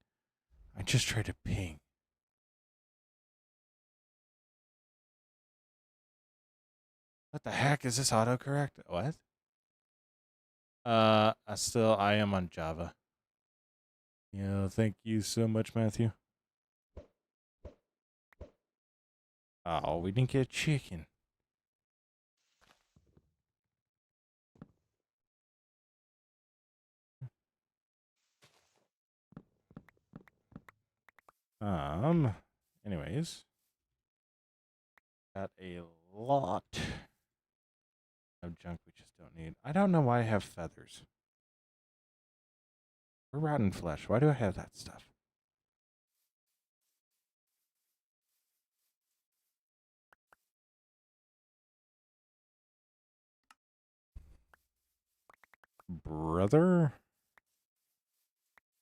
What the heck is this autocorrect? What? I am on Java. Yeah, thank you so much, Matthew. Oh, we didn't get chicken. Anyways, got a lot of junk we just don't need. I don't know why I have feathers. Or rotten flesh. Why do I have that stuff? brother?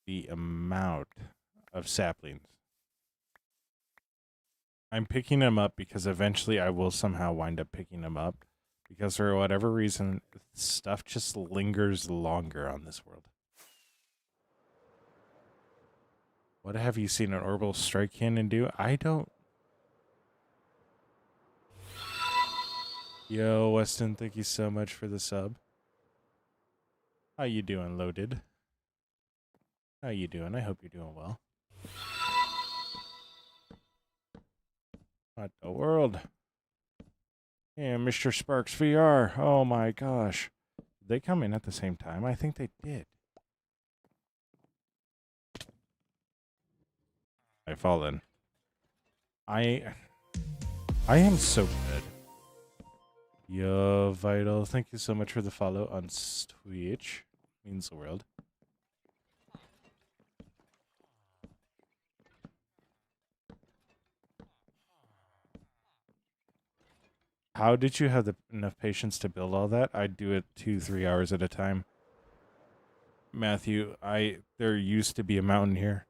The amount of saplings. I'm picking them up because eventually I will somehow wind up picking them up. Because for whatever reason, stuff just lingers longer on this world. What have you seen an orbital strike cannon do? I don't. Yo, Weston, thank you so much for the sub. How you doing, Loaded? How you doing? I hope you're doing well. What the world? Yeah, Mr. Sparks VR. Oh my gosh. Did they come in at the same time? I think they did. I fallen. I am so good. Yo, Vital, thank you so much for the follow on Twitch. Means the world. How did you have enough patience to build all that? I'd do it 2-3 hours at a time. Matthew, there used to be a mountain here.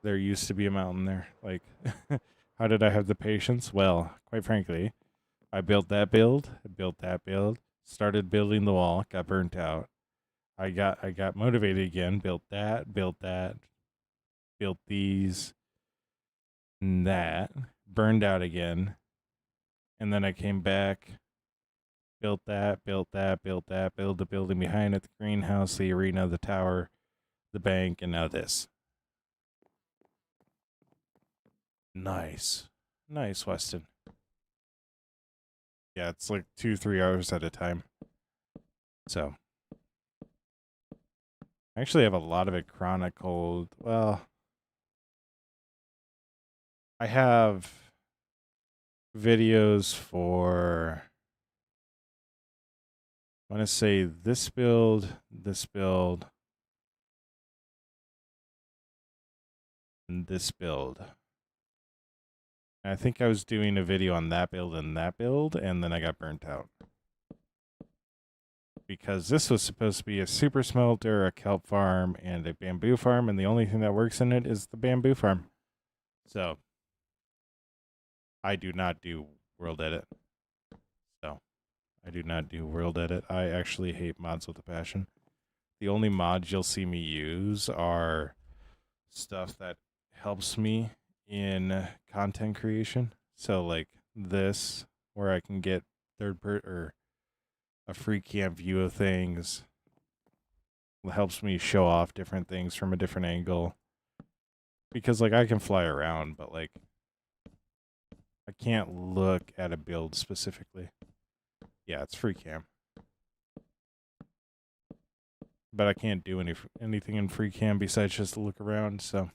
There used to be a mountain there. Like, how did I have the patience? Well, quite frankly, I built that build, started building the wall, got burnt out. I got motivated again, built these, and that, burned out again. And then I came back, built the building behind it, the greenhouse, the arena, the tower, the bank, and now this. Nice. Nice, Weston. Yeah, it's like 2-3 hours at a time. So. I actually have a lot of it chronicled. Well, I have videos for, I want to say this build, and this build. And I think I was doing a video on that build, and then I got burnt out. Because this was supposed to be a super smelter, a kelp farm, and a bamboo farm, and the only thing that works in it is the bamboo farm. So, I do not do world edit. I do not do world edit. I actually hate mods with a passion. The only mods you'll see me use are stuff that helps me in content creation. So like this, where I can get or a free cam view of things. It helps me show off different things from a different angle. Because like I can fly around, but like I can't look at a build specifically. Yeah, it's free cam. But I can't do anything in free cam besides just look around, so.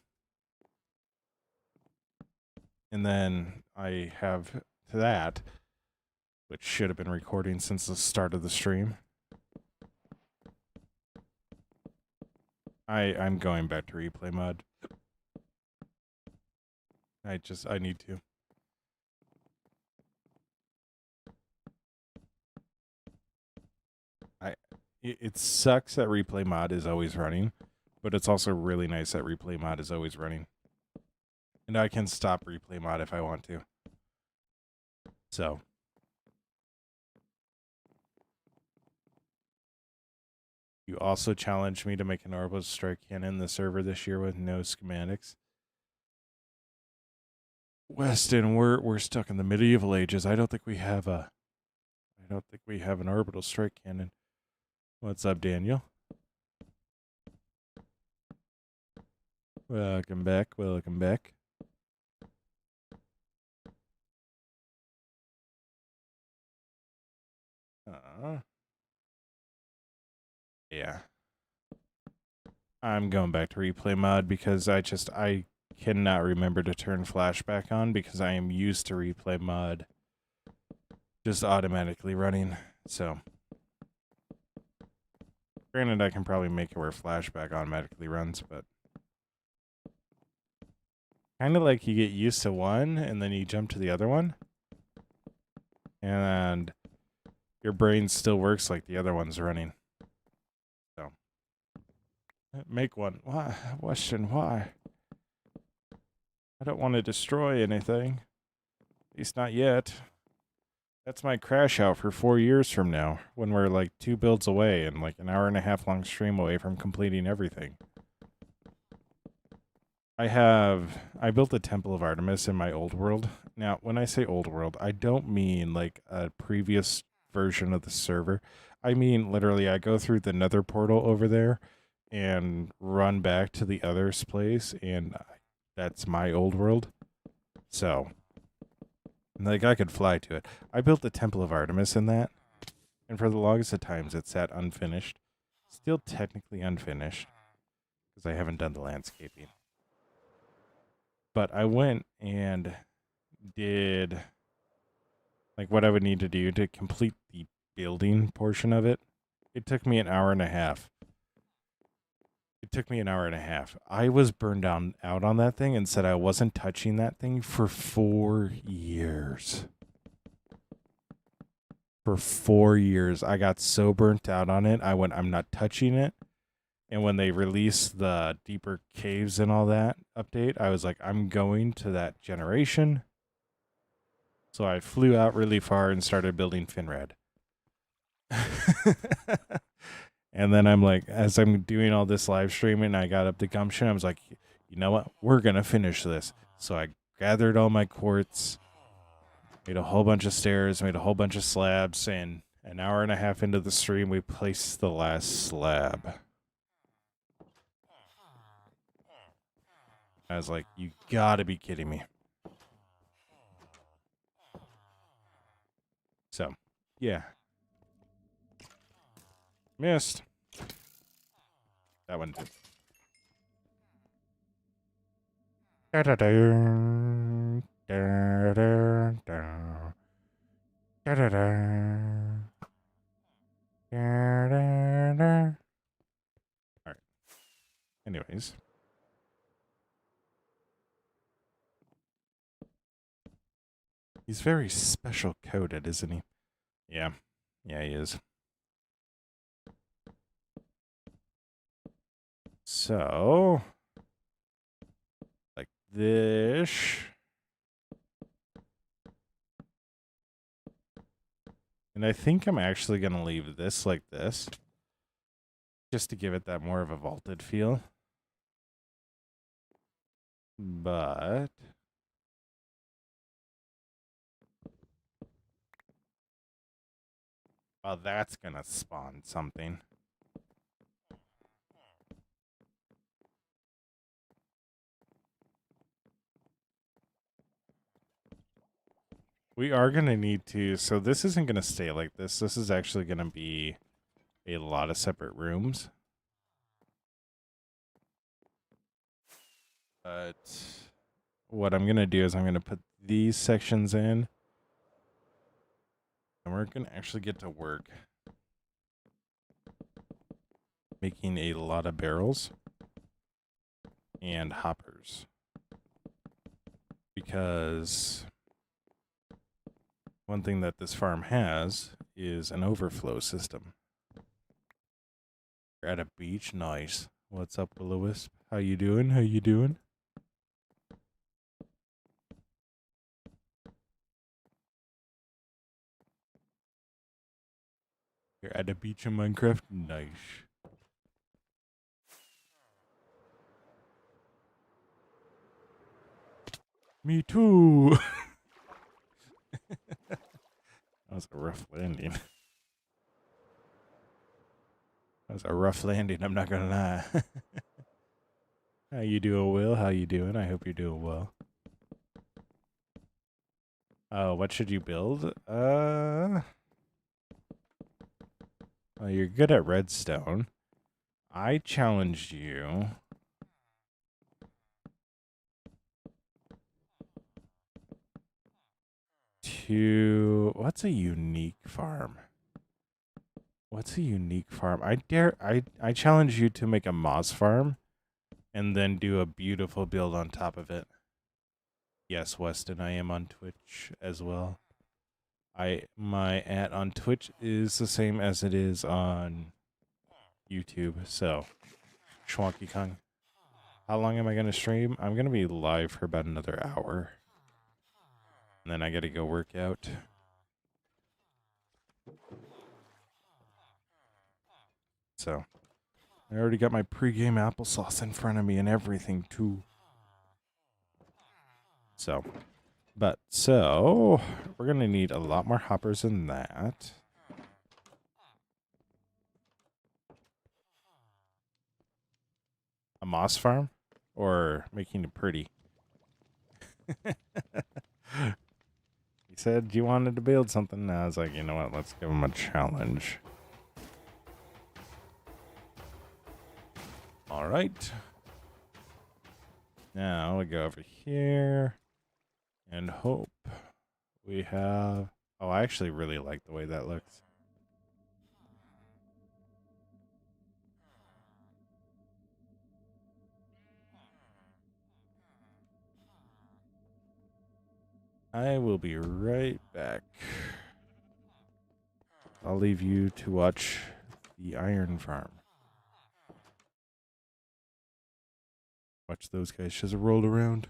And then I have that, which should have been recording since the start of the stream. I'm going back to replay mod. I need to. It sucks that replay mod is always running, but it's also really nice that replay mod is always running. And I can stop replay mod if I want to. So. You also challenged me to make an orbital strike cannon in the server this year with no schematics. Weston, we're stuck in the medieval ages. I don't think we have an orbital strike cannon. What's up, Daniel? Welcome back. Yeah. I'm going back to replay mod because I cannot remember to turn flashback on because I am used to replay mod just automatically running. So, granted, I can probably make it where flashback automatically runs, but kind of like you get used to one and then you jump to the other one. and your brain still works like the other one's running. So, make one. Why? Question, why? I don't want to destroy anything. At least not yet. That's my crash out for 4 years from now, when we're like 2 builds away and like an hour and a half long stream away from completing everything. I built the Temple of Artemis in my old world. Now, when I say old world, I don't mean like a previous version of the server. I mean literally I go through the nether portal over there and run back to the other's place, and that's my old world. So, like, I could fly to it. I built the Temple of Artemis in that, and for the longest of times it sat unfinished. Still technically unfinished, because I haven't done the landscaping. But I went and did like what I would need to do to complete the building portion of it. It took me an hour and a half. I was burned out on that thing and said I wasn't touching that thing for 4 years. For 4 years. I got so burnt out on it. I went, I'm not touching it. And when they released the deeper caves and all that update, I was like, I'm going to that generation. So I flew out really far and started building Finrad. And then I'm like, as I'm doing all this live streaming, I got up the gumption. I was like, you know what? We're going to finish this. So I gathered all my quartz, made a whole bunch of stairs, made a whole bunch of slabs, and an hour and a half into the stream, we placed the last slab. I was like, you gotta be kidding me. So, yeah. Missed. That one did. Alright. Anyways. He's very special coded, isn't he? Yeah. Yeah, he is. So, like this. And I think I'm actually going to leave this like this, just to give it that more of a vaulted feel. But well, that's going to spawn something. We are going to need to, so this isn't going to stay like this. This is actually going to be a lot of separate rooms. But what I'm going to do is I'm going to put these sections in. And we're going to actually get to work making a lot of barrels and hoppers. Because one thing that this farm has is an overflow system. We're at a beach. Nice. What's up, Will-O-Wisp? How you doing? How you doing? You're at a beach in Minecraft? Nice. Me too. That was a rough landing. That was a rough landing, I'm not gonna lie. How you doing, Will? How you doing? I hope you're doing well. Oh, what should you build? Well, you're good at redstone. I challenged you to... What's a unique farm? What's a unique farm? I challenge you to make a moss farm and then do a beautiful build on top of it. Yes, Weston, I am on Twitch as well. my ad on Twitch is the same as it is on YouTube. So, Schwonky Kong. How long am I going to stream? I'm going to be live for about another hour. And then I got to go work out. So, I already got my pregame applesauce in front of me and everything, too. So, we're going to need a lot more hoppers than that. A moss farm? Or making it pretty? He said you wanted to build something. And I was like, you know what? Let's give him a challenge. All right. Now we go over here and hope we have... Oh, I actually really like the way that looks. I will be right back. I'll leave you to watch the iron farm. Watch those guys just roll around.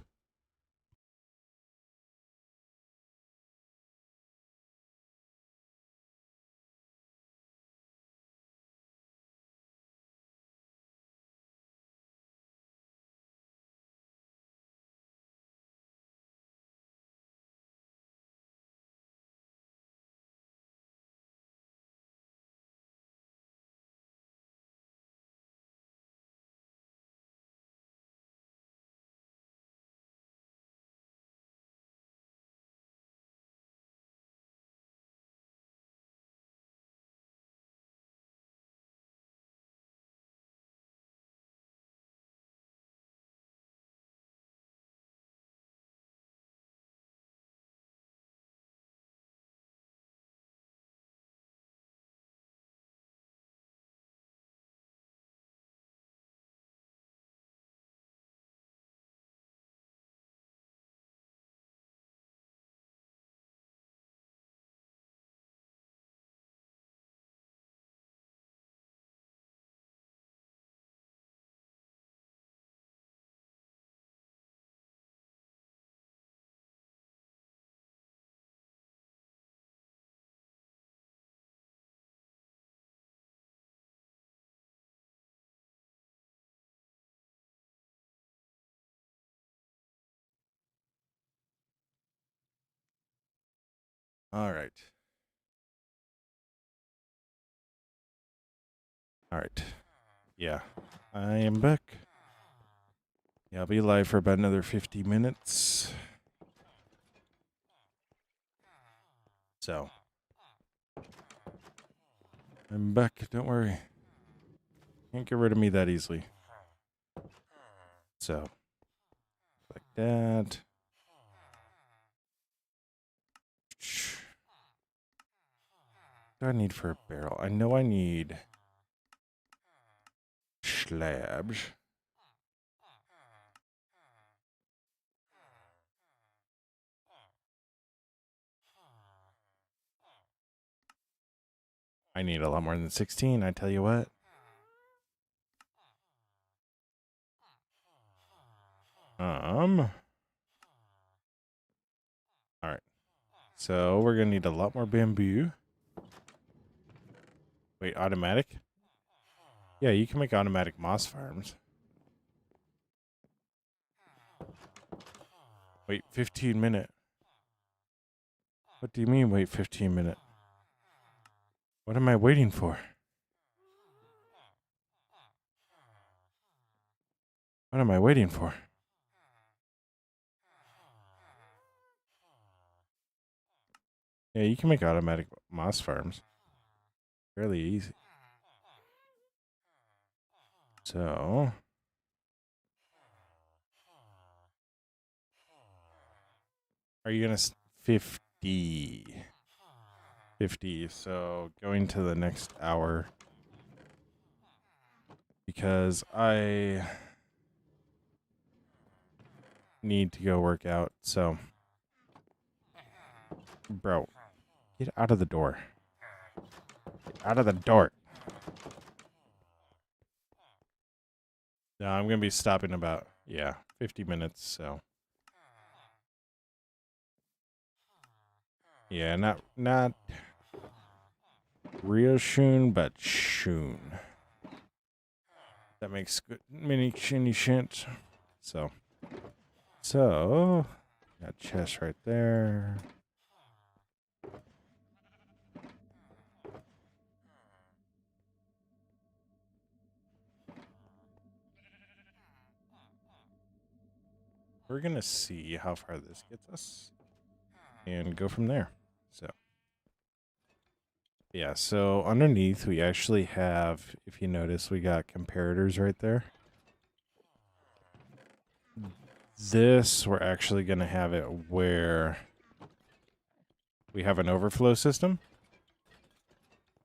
All right. All right. Yeah. I am back. Yeah, I'll be live for about another 50 minutes. So, I'm back. Don't worry. Can't get rid of me that easily. So, like that. What do I need for a barrel? I know I need slabs. I need a lot more than 16, I tell you what. Alright. So we're gonna need a lot more bamboo. Wait, automatic? Yeah, you can make automatic moss farms. Wait, 15 minute. What do you mean wait 15 minute? What am I waiting for? What am I waiting for? Yeah, you can make automatic moss farms. Fairly easy. So... Are you gonna... 50. 50, so going to the next hour. Because I... need to go work out, so... Bro, Get out of the door. Get out of the door. No, I'm going to be stopping about, 50 minutes, so. Yeah, not real soon, but soon. That makes good mini shinny shint. So, got chest right there. We're going to see how far this gets us and go from there. So, yeah, so underneath we actually have, if you notice, we got comparators right there. This, we're actually going to have it where we have an overflow system.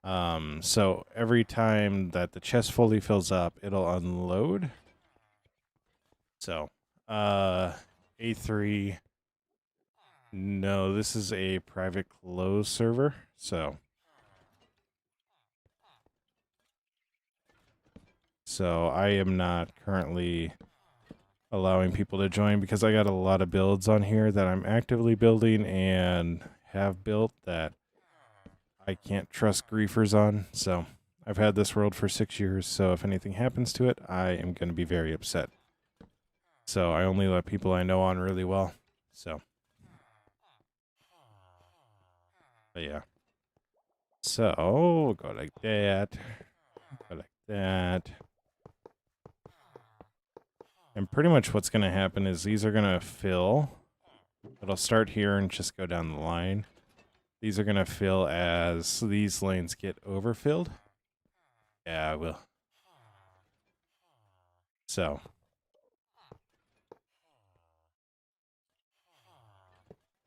So every time that the chest fully fills up, it'll unload. So, A3, no, this is a private closed server. So I am not currently allowing people to join because I got a lot of builds on here that I'm actively building and have built that I can't trust griefers on. So I've had this world for 6 years. So if anything happens to it, I am going to be very upset. So I only let people I know on really well. So, but yeah. So go like that. Go like that. And pretty much what's going to happen is these are going to fill. It'll start here and just go down the line. These are going to fill as these lanes get overfilled. Yeah, I will. So.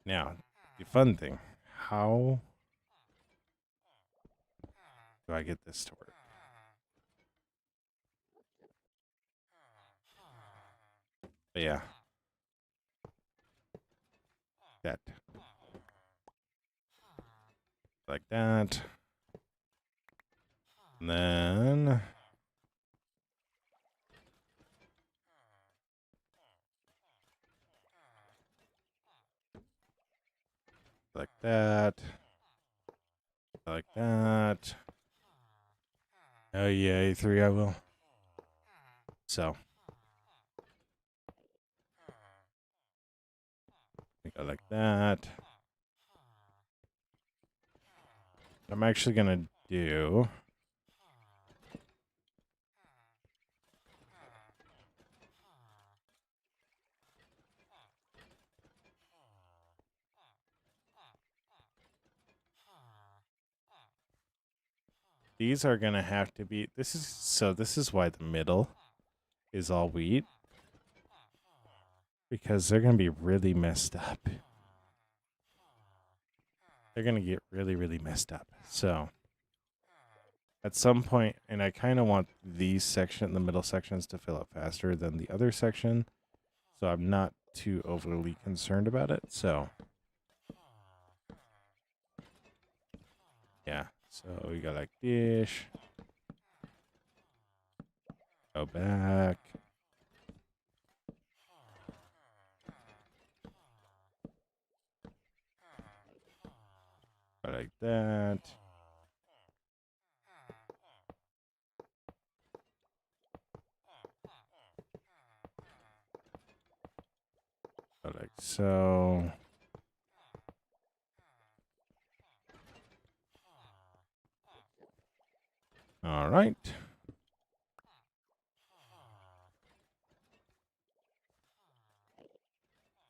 Now, the fun thing. How do I get this to work? But yeah. That. Like that. And then like that. Like that. Oh yeah, A3 I will. So go like that. What I'm actually gonna do. These are gonna have to be. This is why the middle is all wheat. Because they're gonna be really messed up. They're gonna get really, really messed up. So at some point, and I kind of want these the middle sections to fill up faster than the other section. So I'm not too overly concerned about it. So yeah. So we got like this. Go back. Go like that. Go like so. All right.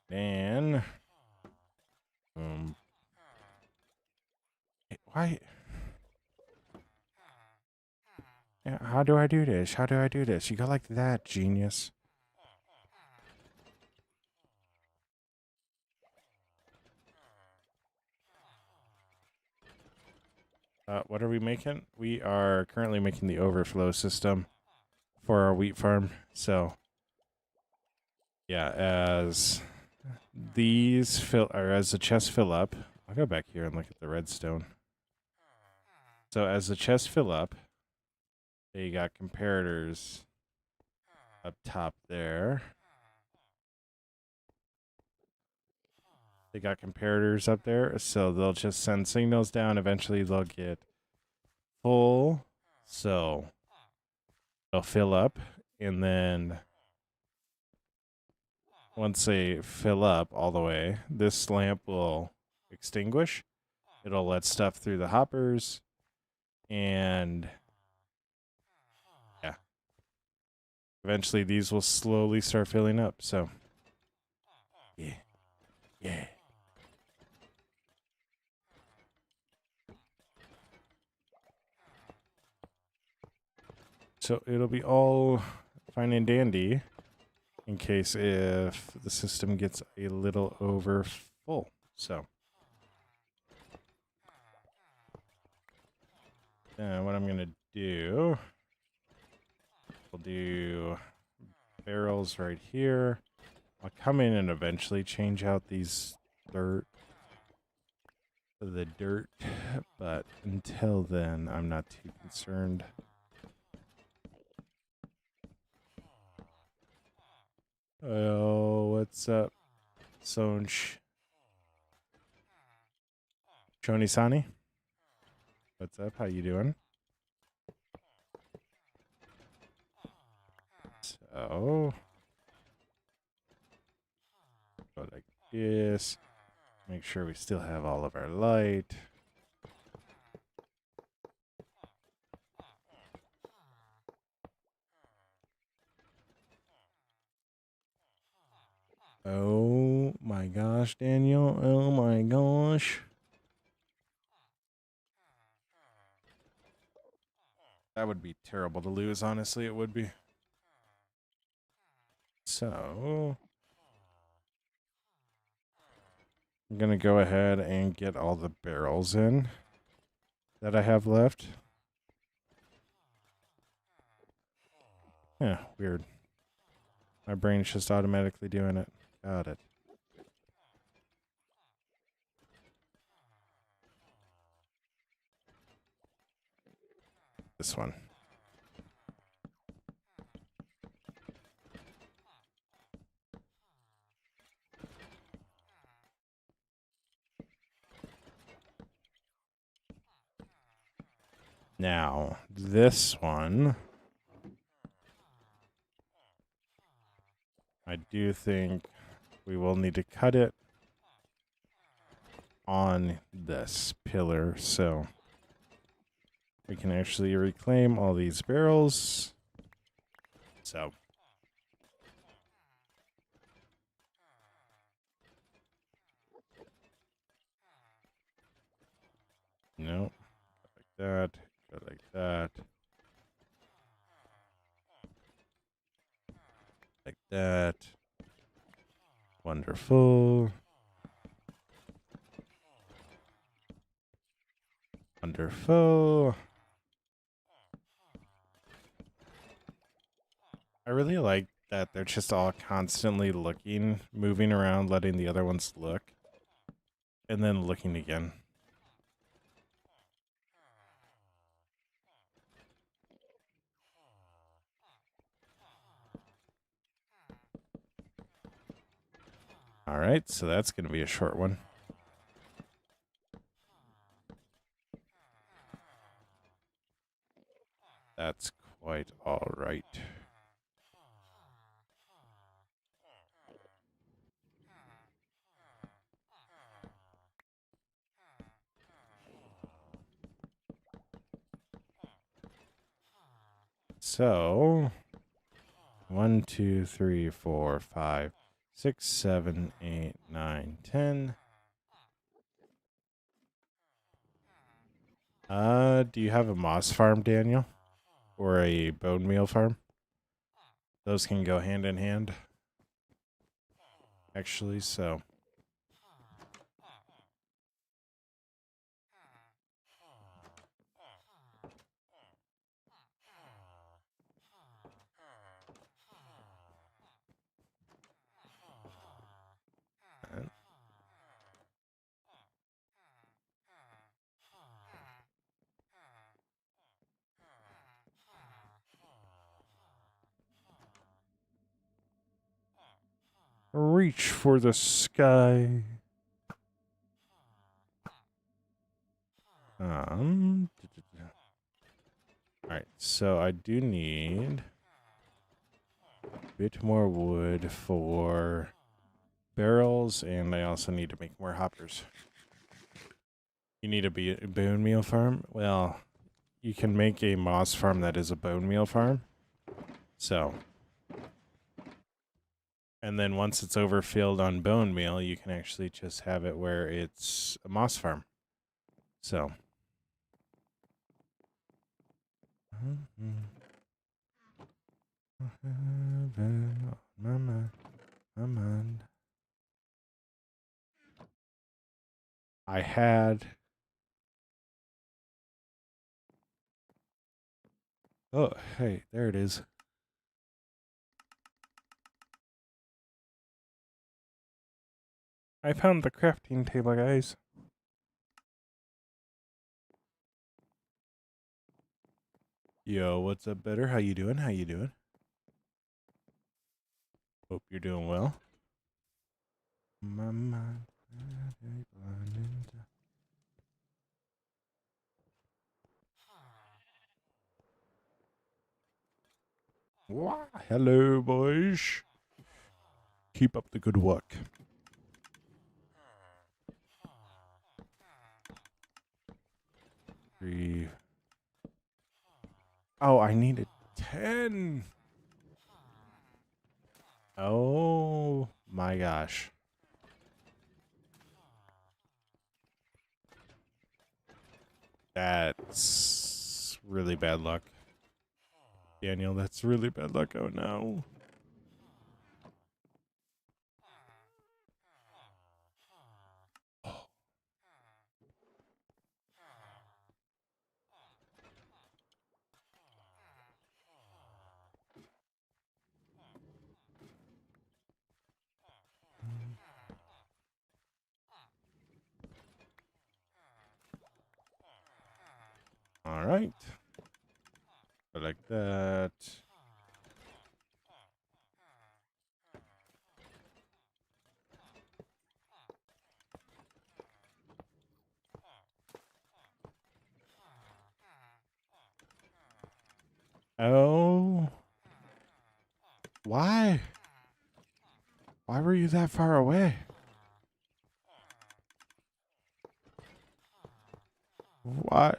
And why? Yeah, how do I do this? How do I do this? You go like that, genius. What are we making? We are currently making the overflow system for our wheat farm. So, yeah, as these fill, or as the chests fill up, I'll go back here and look at the redstone. So as the chests fill up, they got comparators up top there. They got comparators up there, so they'll just send signals down. Eventually, they'll get full, so they'll fill up, and then once they fill up all the way, this lamp will extinguish. It'll let stuff through the hoppers, and yeah, eventually these will slowly start filling up. So, yeah, yeah. So it'll be all fine and dandy in case if the system gets a little over full. So then what I'm going to do, we'll do barrels right here. I'll come in and eventually change out these the dirt, but until then, I'm not too concerned. Oh, what's up, Sonj? Shonisani? What's up? How you doing? So, go like this. Make sure we still have all of our light. Oh my gosh, Daniel. Oh my gosh. That would be terrible to lose, honestly, it would be. So, I'm going to go ahead and get all the barrels in that I have left. Yeah, weird. My brain's just automatically doing it. Got it. This one. Now, this one, I do think we will need to cut it on this pillar so we can actually reclaim all these barrels. So, no, like that, go like that, like that. Wonderful. Wonderful. I really like that they're just all constantly looking, moving around, letting the other ones look, and then looking again. All right, so that's going to be a short one. That's quite all right. So, 1, 2, 3, 4, 5, 6, 7, 8, 9, 10. Do you have a moss farm, Daniel? Or a bone meal farm? Those can go hand in hand. Actually, so. reach for the sky. Alright, so I do need a bit more wood for barrels, and I also need to make more hoppers. You need a bone meal farm? Well, you can make a moss farm that is a bone meal farm. So, and then once it's overfilled on bone meal, you can actually just have it where it's a moss farm. So. My mind. I had. Oh, hey, there it is. I found the crafting table, guys. Yo, what's up, better? How you doing? How you doing? Hope you're doing well. My mind. Hello, boys. Keep up the good work. Three. Oh, I needed 10. Oh my gosh. That's really bad luck. Daniel, that's really bad luck. Oh no. All right. I like that. Oh. Why? Why were you that far away? Why?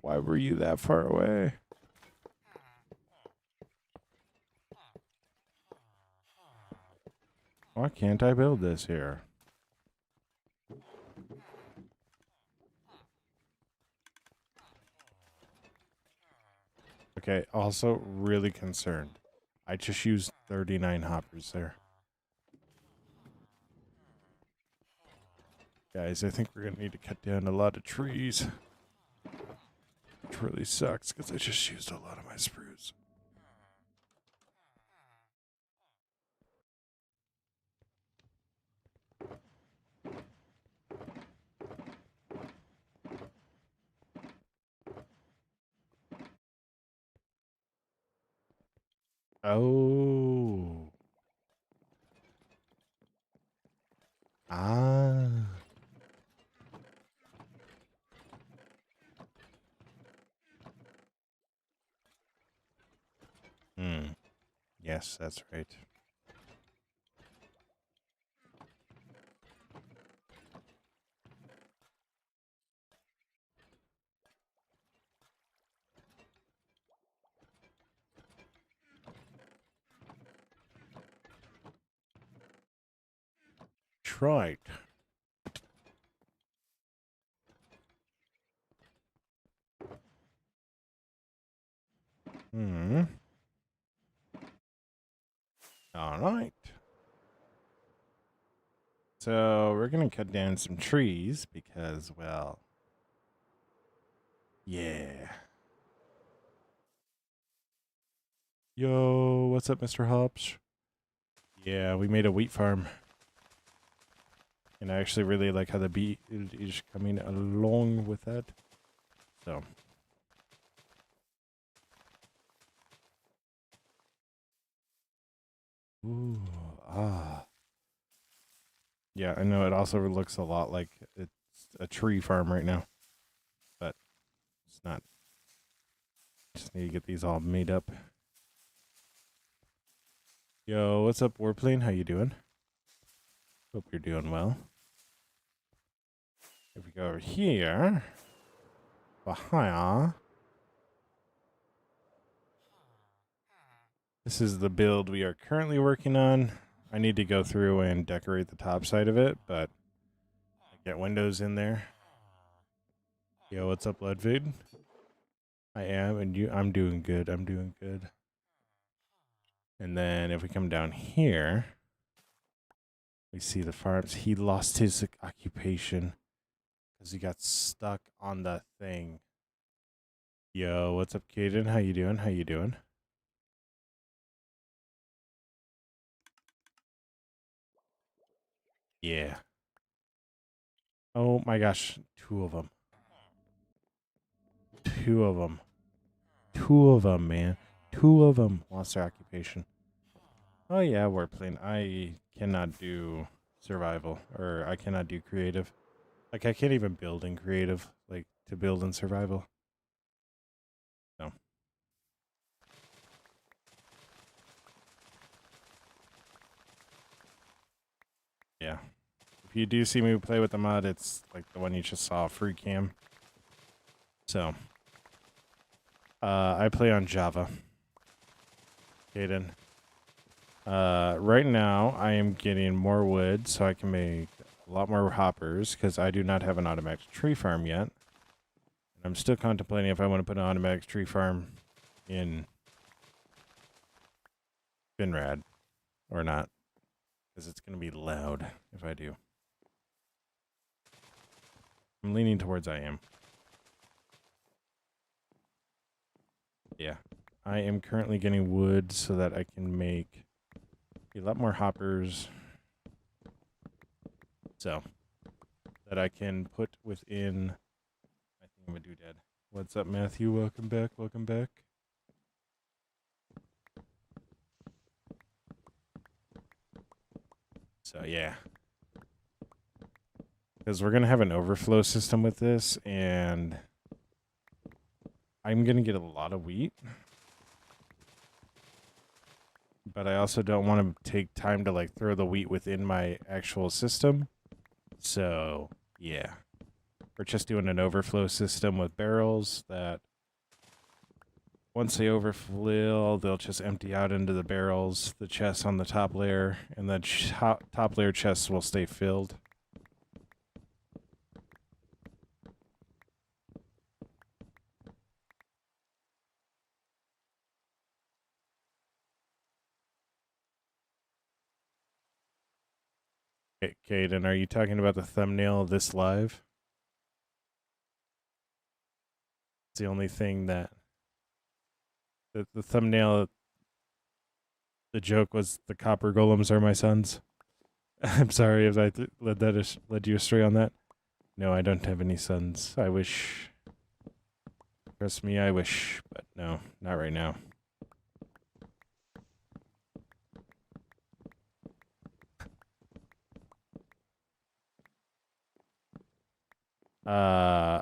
Why were you that far away? Why can't I build this here? Okay, also really concerned. I just used 39 hoppers there. Guys, I think we're going to need to cut down a lot of trees. Which really sucks because I just used a lot of my spruce. Oh. Ah. Hmm. Yes, that's right. Right. Hmm. All right. So we're going to cut down some trees because, well, yeah. Yo, what's up, Mr. Hops? Yeah, we made a wheat farm. And I actually really like how the bee is coming along with that. So. Ooh, ah. Yeah, I know it also looks a lot like it's a tree farm right now, but it's not. Just need to get these all made up. Yo, what's up, Warplane? How you doing? Hope you're doing well. If we go over here, this is the build we are currently working on. I need to go through and decorate the top side of it, but get windows in there. Yo, what's up, Ludwig? I am, and you. I'm doing good. I'm doing good. And then if we come down here, we see the farms. He lost his occupation because he got stuck on the thing. Yo, what's up, Caden? How you doing? How you doing? Yeah. Oh my gosh, two of them. Two of them. Two of them, man. Two of them lost their occupation. Oh yeah, Warplane. I cannot do survival, or I cannot do creative. Like, I can't even build in creative, like, to build in survival. No. Yeah. If you do see me play with the mod, it's like the one you just saw, free cam. So, I play on Java. Caden. Right now, I am getting more wood so I can make a lot more hoppers because I do not have an automatic tree farm yet. I'm still contemplating if I want to put an automatic tree farm in Finrad or not, because it's going to be loud if I do. I'm leaning towards I am. Yeah. I am currently getting wood so that I can make a lot more hoppers. So that I can put within I think I'm a doodad. What's up, Matthew? Welcome back. Welcome back. So yeah. Because we're going to have an overflow system with this, and I'm going to get a lot of wheat. But I also don't want to take time to, like, throw the wheat within my actual system. So, yeah. We're just doing an overflow system with barrels that once they overfill, they'll just empty out into the barrels, the chests on the top layer, and the top layer chests will stay filled. Caden, are you talking about the thumbnail of this live? It's the only thing that... The thumbnail... The joke was the copper golems are my sons. I'm sorry if I led you astray on that. No, I don't have any sons. I wish. Trust me, I wish. But no, not right now.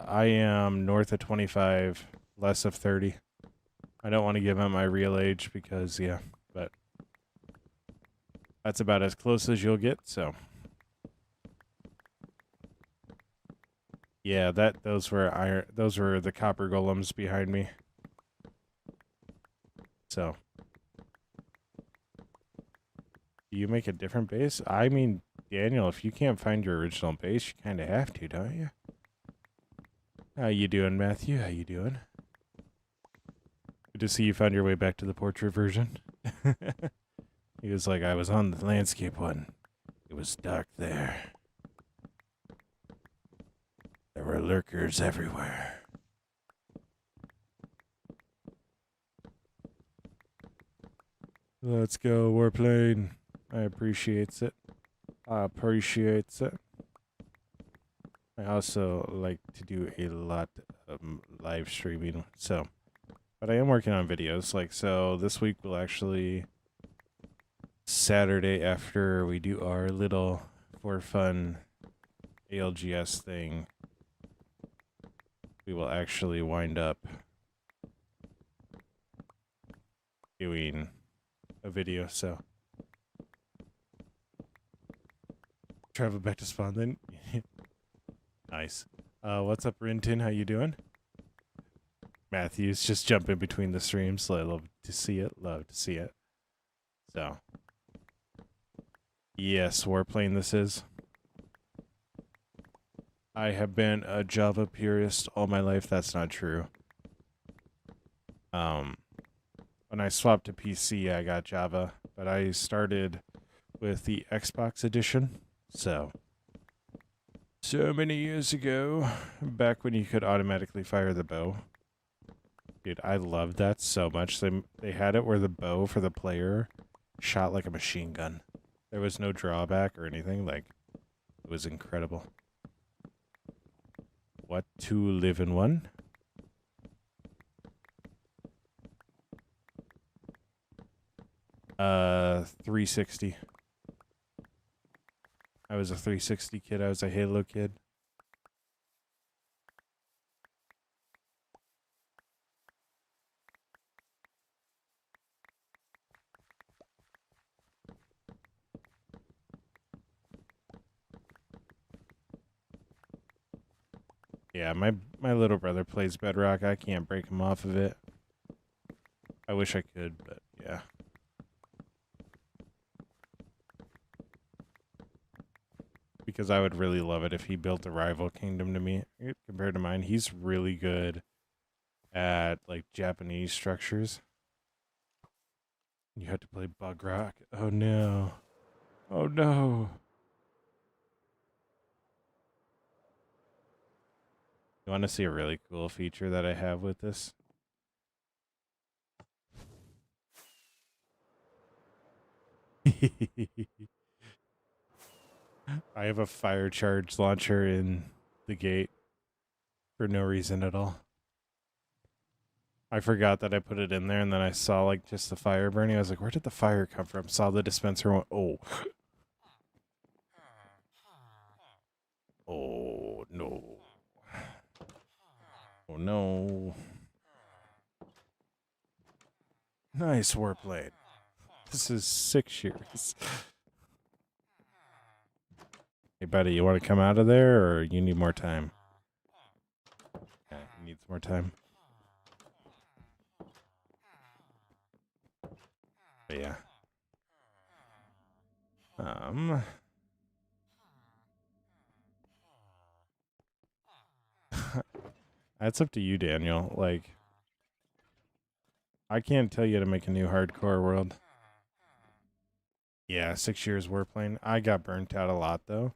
I am north of 25, less of 30. I don't want to give out my real age because, yeah, but that's about as close as you'll get, so. Yeah, those were the copper golems behind me. So. Do you make a different base? I mean, Daniel, if you can't find your original base, you kind of have to, don't you? How you doing, Matthew? How you doing? Good to see you found your way back to the portrait version. He was like, I was on the landscape one. It was dark there. There were lurkers everywhere. Let's go, Warplane. I appreciates it. I appreciates it. I also like to do a lot of live streaming, so. But I am working on videos, like, so this week will actually, Saturday after we do our little for fun ALGS thing, we will actually wind up doing a video. So travel back to spawn then. Nice. What's up, Rintin? How you doing? Matthew's just jumping between the streams. I love to see it. Love to see it. So, yes, warplane this is. I have been a Java purist all my life. That's not true. When I swapped to PC, I got Java, but I started with the Xbox edition. So many years ago, back when you could automatically fire the bow. Dude, I loved that so much. They had it where the bow for the player shot like a machine gun. There was no drawback or anything. Like, it was incredible. What to live in one? Uh, 360. I was a 360 kid. I was a Halo kid. Yeah, my little brother plays Bedrock. I can't break him off of it. I wish I could, but yeah. Because I would really love it if he built a rival kingdom to me compared to mine. He's really good at like Japanese structures. You have to play Bug Rock. Oh no. Oh no. You want to see a really cool feature that I have with this? I have a fire charge launcher in the gate for no reason at all. I forgot that I put it in there, and then I saw like just the fire burning. I was like, where did the fire come from? Saw the dispenser and went, oh. Oh no. Oh no. Nice warplane. This is 6 years. Hey buddy, you want to come out of there or you need more time? Yeah, he needs more time. But yeah. That's up to you, Daniel. Like, I can't tell you to make a new hardcore world. Yeah, 6 years warplane. I got burnt out a lot though.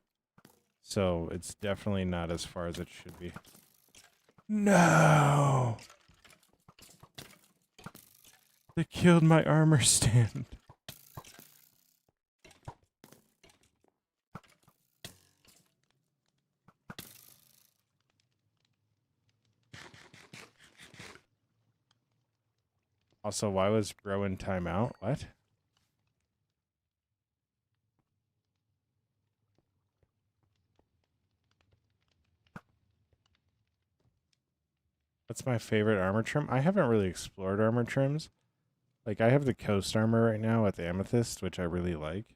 So it's definitely not as far as it should be. No! They killed my armor stand. Also, why was bro in timeout? What? What's my favorite armor trim? I haven't really explored armor trims. Like, I have the Coast armor right now with the Amethyst, which I really like.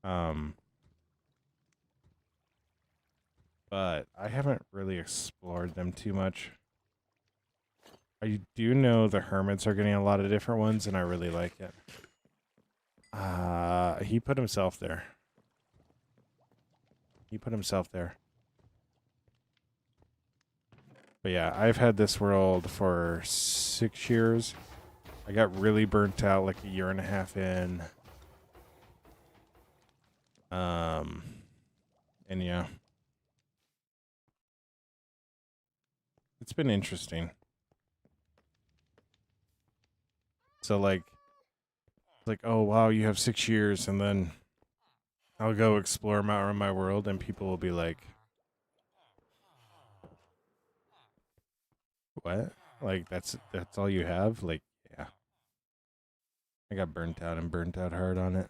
But I haven't really explored them too much. I do know the Hermits are getting a lot of different ones, and I really like it. He put himself there. He put himself there. But yeah, I've had this world for 6 years. I got really burnt out like a year and a half in. And yeah. It's been interesting. So like, oh wow, you have 6 years, and then I'll go explore around my world, and people will be like, what? Like, that's all you have? Like, yeah. I got burnt out and burnt out hard on it.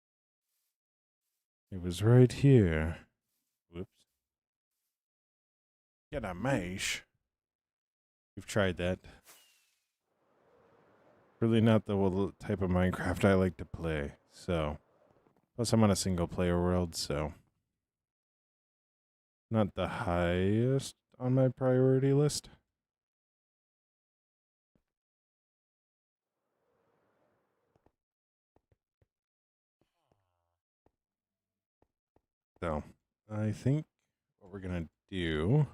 It was right here. Whoops. Get a mesh. We've tried that. Really not the type of Minecraft I like to play. So, plus I'm on a single player world, so not the highest on my priority list. So, I think what we're gonna do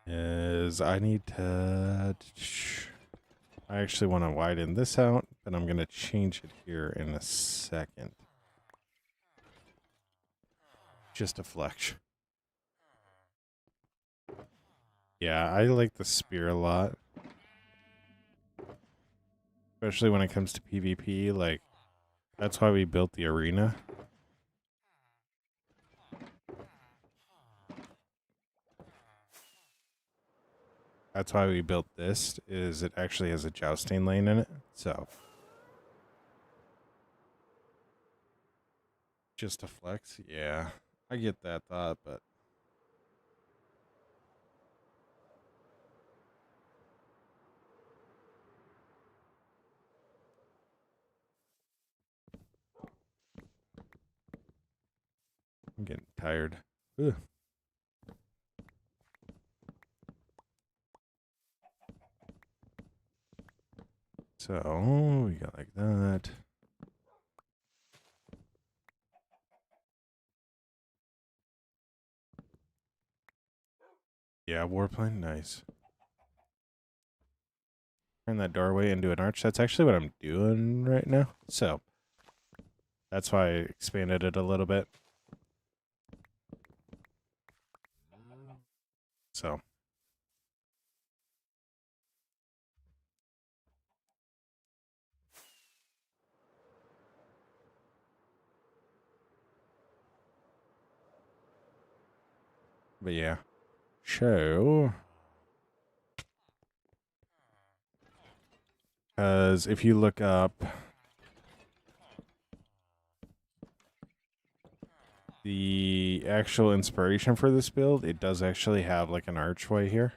is I need to. I actually want to widen this out, but I'm gonna change it here in a second. Just a flex. Yeah, I like the spear a lot. Especially when it comes to PvP, like, that's why we built the arena. That's why we built this, is it actually has a jousting lane in it, so. Just a flex? Yeah, I get that thought, but. I'm getting tired. Ugh. So, we got like that. Yeah, warplane, nice. Turn that doorway into an arch. That's actually what I'm doing right now. So, that's why I expanded it a little bit. So. But yeah. So. Because if you look up the actual inspiration for this build, it does actually have like an archway here.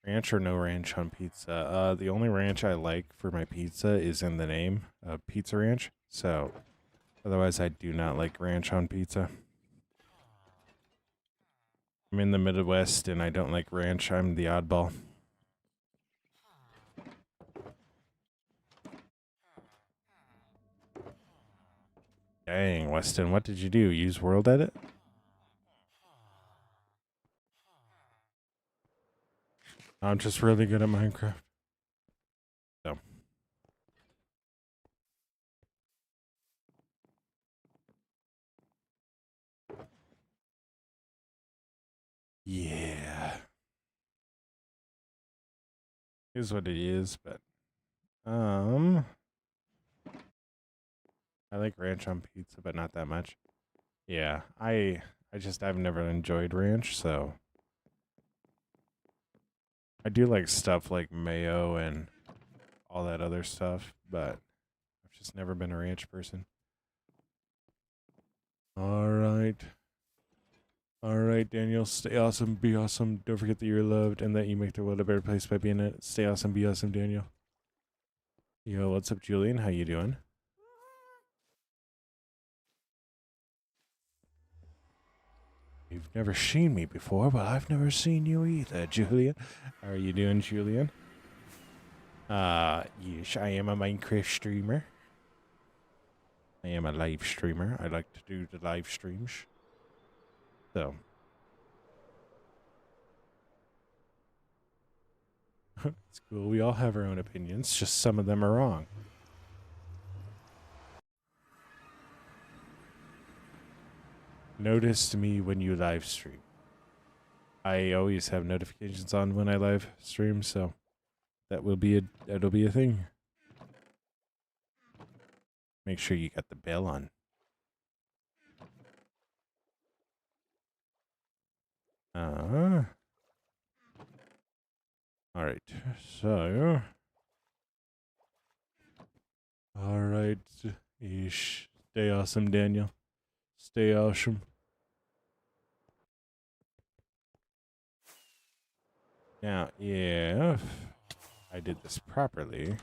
Ranch or no ranch on pizza? The only ranch I like for my pizza is in the name, Pizza Ranch. So, otherwise I do not like ranch on pizza. I'm in the Midwest and I don't like ranch. I'm the oddball. Dang, Weston, what did you do? Use World Edit? I'm just really good at Minecraft. So. Yeah. Here's what it is, but I like ranch on pizza, but not that much. Yeah, I've never enjoyed ranch, so I do like stuff like mayo and all that other stuff, but I've just never been a ranch person. All right. All right, Daniel, stay awesome, be awesome. Don't forget that you're loved and that you make the world a better place by being it. Stay awesome, be awesome, Daniel. Yo, what's up, Julian? How you doing? You've never seen me before, but I've never seen you either, Julian. How are you doing, Julian? Yes, I am a Minecraft streamer. I am a live streamer. I like to do the live streams. So. It's cool. We all have our own opinions, just some of them are wrong. Notice me when you live stream. I always have notifications on when I live stream, so that'll be a thing. Make sure you got the bell on. All right. So All right. Yeesh. Stay awesome, Daniel. Stay awesome. Now, if I did this properly, I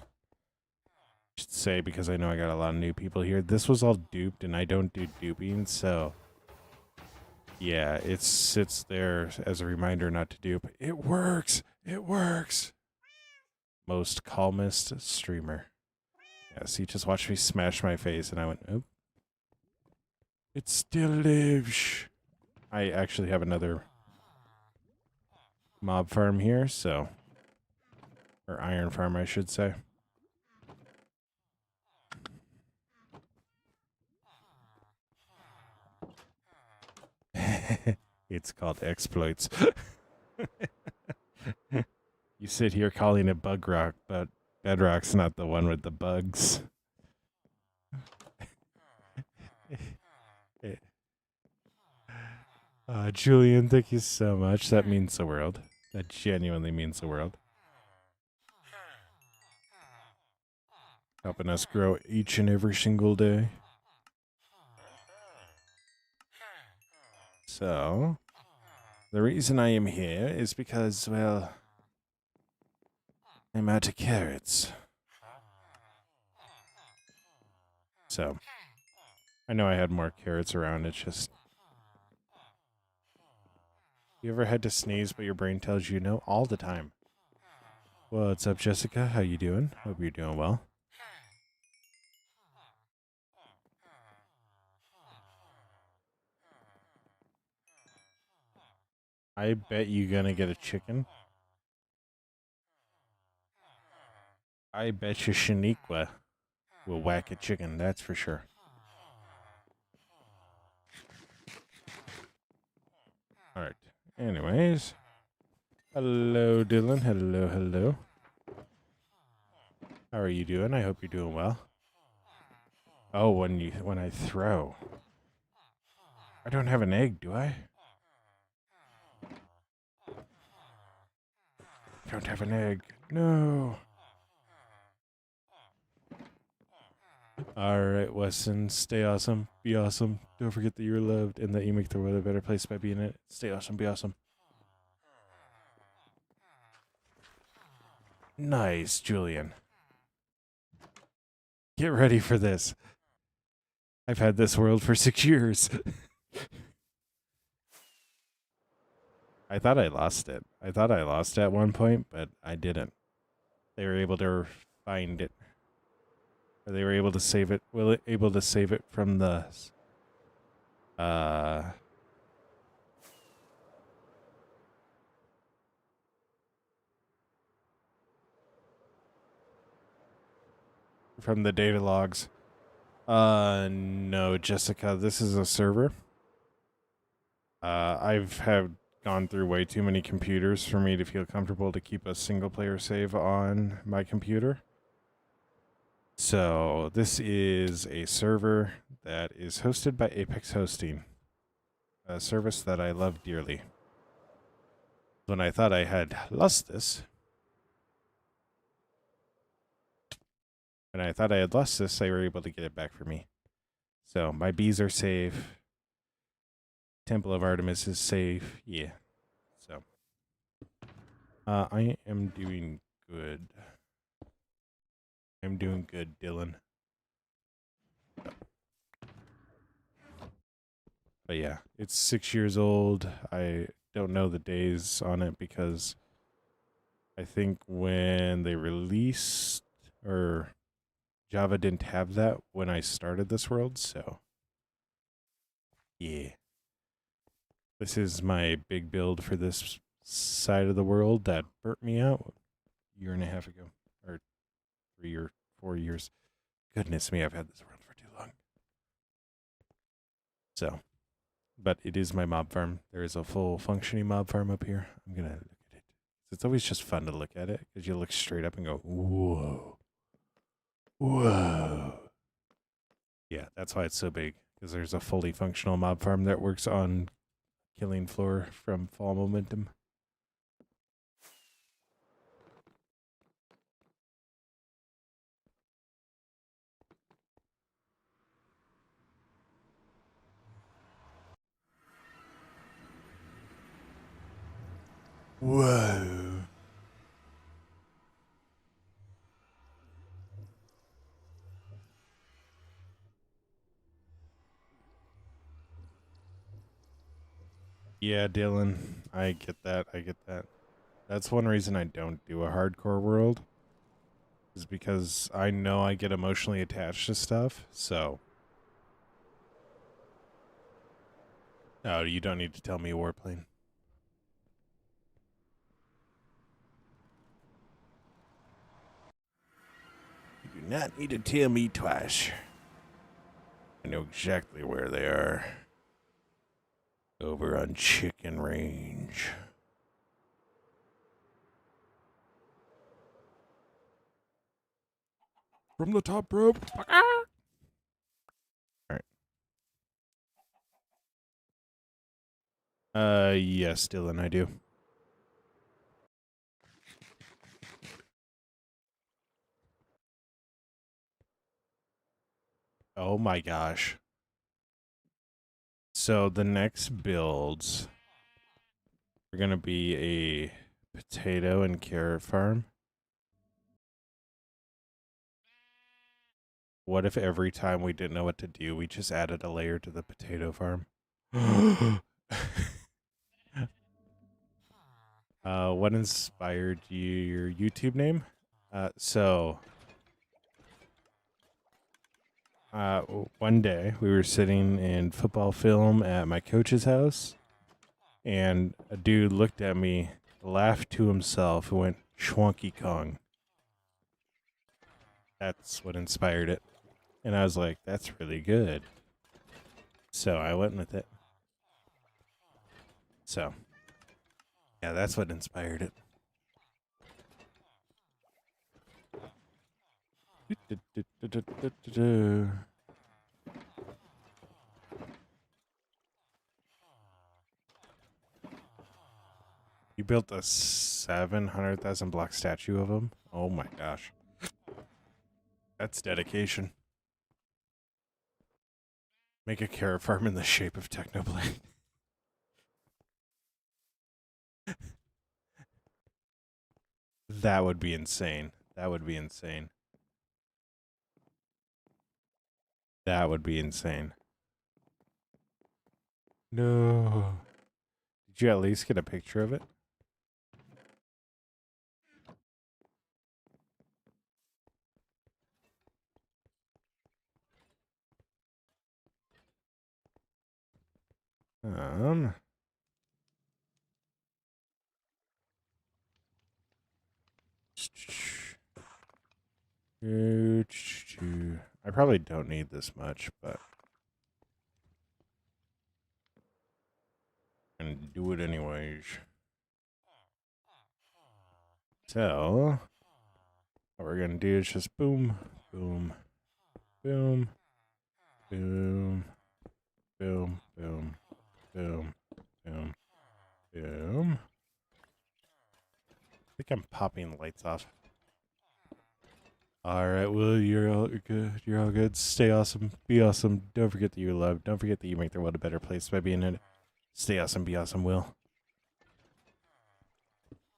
should say, because I know I got a lot of new people here, this was all duped, and I don't do duping, so yeah, it sits there as a reminder not to dupe. It works! It works! Most calmest streamer. Yes, he just watched me smash my face, and I went, oop. It still lives. I actually have another mob farm here, so... Or iron farm, I should say. It's called exploits. You sit here calling it bug rock, but bedrock's not the one with the bugs. Julian, thank you so much. That means the world. That genuinely means the world. Helping us grow each and every single day. So, the reason I am here is because, well, I'm out of carrots. So, I know I had more carrots around, it's just... You ever had to sneeze but your brain tells you no? All the time. What's up, Jessica? How you doing? Hope you're doing well. I bet you gonna get a chicken. I bet you Shaniqua will whack a chicken, that's for sure. Alright. Anyways. Hello, Dylan. Hello, hello. How are you doing? I hope you're doing well. Oh, when I throw. I don't have an egg, do I? Don't have an egg. No. Alright, Weston. Stay awesome. Be awesome. Don't forget that you're loved and that you make the world a better place by being it. Stay awesome. Be awesome. Nice, Julian. Get ready for this. I've had this world for 6 years. I thought I lost it. I thought I lost it at one point, but I didn't. They were able to find it. Or they were able to save it. Well, able to save it from the... From the data logs. No, Jessica, this is a server. I've gone through way too many computers for me to feel comfortable to keep a single player save on my computer. So this is a server that is hosted by Apex Hosting, a service that I love dearly. When I thought I had lost this, they were able to get it back for me. So my bees are safe. Temple of Artemis is safe. Yeah. So I am doing good. I'm doing good, Dylan. But yeah, it's 6 years old. I don't know the days on it because I think when they released, or Java didn't have that when I started this world, so yeah. This is my big build for this side of the world that burnt me out a year and a half ago, or 3 or 4 years. Goodness me, I've had this world for too long. So, but it is my mob farm. There is a full functioning mob farm up here. I'm going to look at it. It's always just fun to look at it because you look straight up and go, whoa. Whoa. Yeah, that's why it's so big, because there's a fully functional mob farm that works on killing floor from fall momentum. Whoa. Yeah, Dylan, I get that. I get that. That's one reason I don't do a hardcore world, is because I know I get emotionally attached to stuff. So, no, you don't need to tell me warplane. You do not need to tell me twice. I know exactly where they are. Over on Chicken Range. From the top rope. Alright. Yes, Dylan, I do. Oh my gosh. So the next builds are going to be a potato and carrot farm. What if every time we didn't know what to do, we just added a layer to the potato farm? What inspired your YouTube name? One day we were sitting in football film at my coach's house, and a dude looked at me, laughed to himself, and went, "Schwonky Kong." That's what inspired it. And I was like, that's really good. So I went with it. So, yeah, that's what inspired it. You built a 700,000 block statue of him? Oh my gosh. That's dedication. Make a carrot farm in the shape of Technoblade. That would be insane. That would be insane. That would be insane. No. Did you at least get a picture of it? I probably don't need this much, but I'm gonna do it anyways. So, what we're gonna do is just boom, boom, boom, boom, boom, boom, boom, boom, boom. I think I'm popping lights off. All right, Will, you're all good. You're all good. Stay awesome. Be awesome. Don't forget that you're loved. Don't forget that you make the world a better place by being in it. Stay awesome. Be awesome, Will.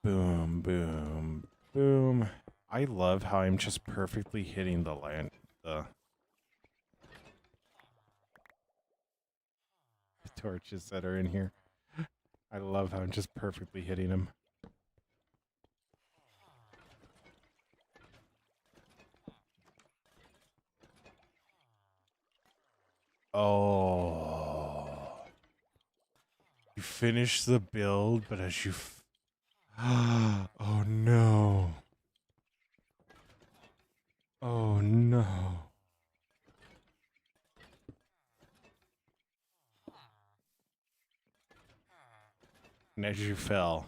Boom, boom, boom. I love how I'm just perfectly hitting the torches that are in here. I love how I'm just perfectly hitting them. Oh. You finish the build, but as you... oh, no. Oh, no. And as you fell,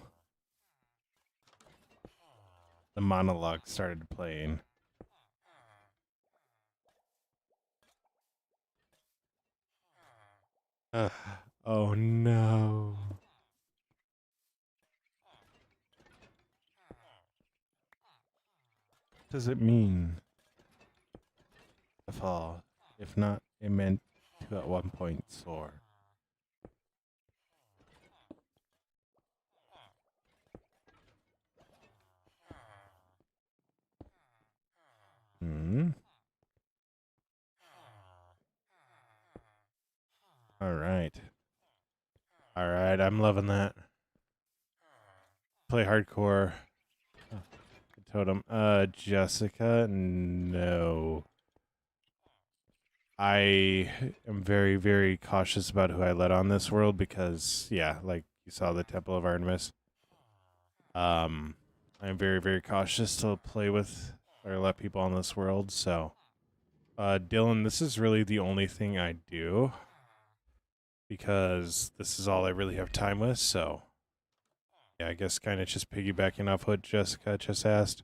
the monologue started playing. Oh, no. What does it mean to fall? If not, it meant to at one point soar. Hmm. All right. All right. I'm loving that. Play hardcore. Totem. Jessica, no. I am very, very cautious about who I let on this world because, yeah, like you saw the Temple of Artemis. I'm very, very cautious to play with or let people on this world. So, Dylan, this is really the only thing I do because this is all I really have time with. So, yeah, I guess kind of just piggybacking off what Jessica just asked.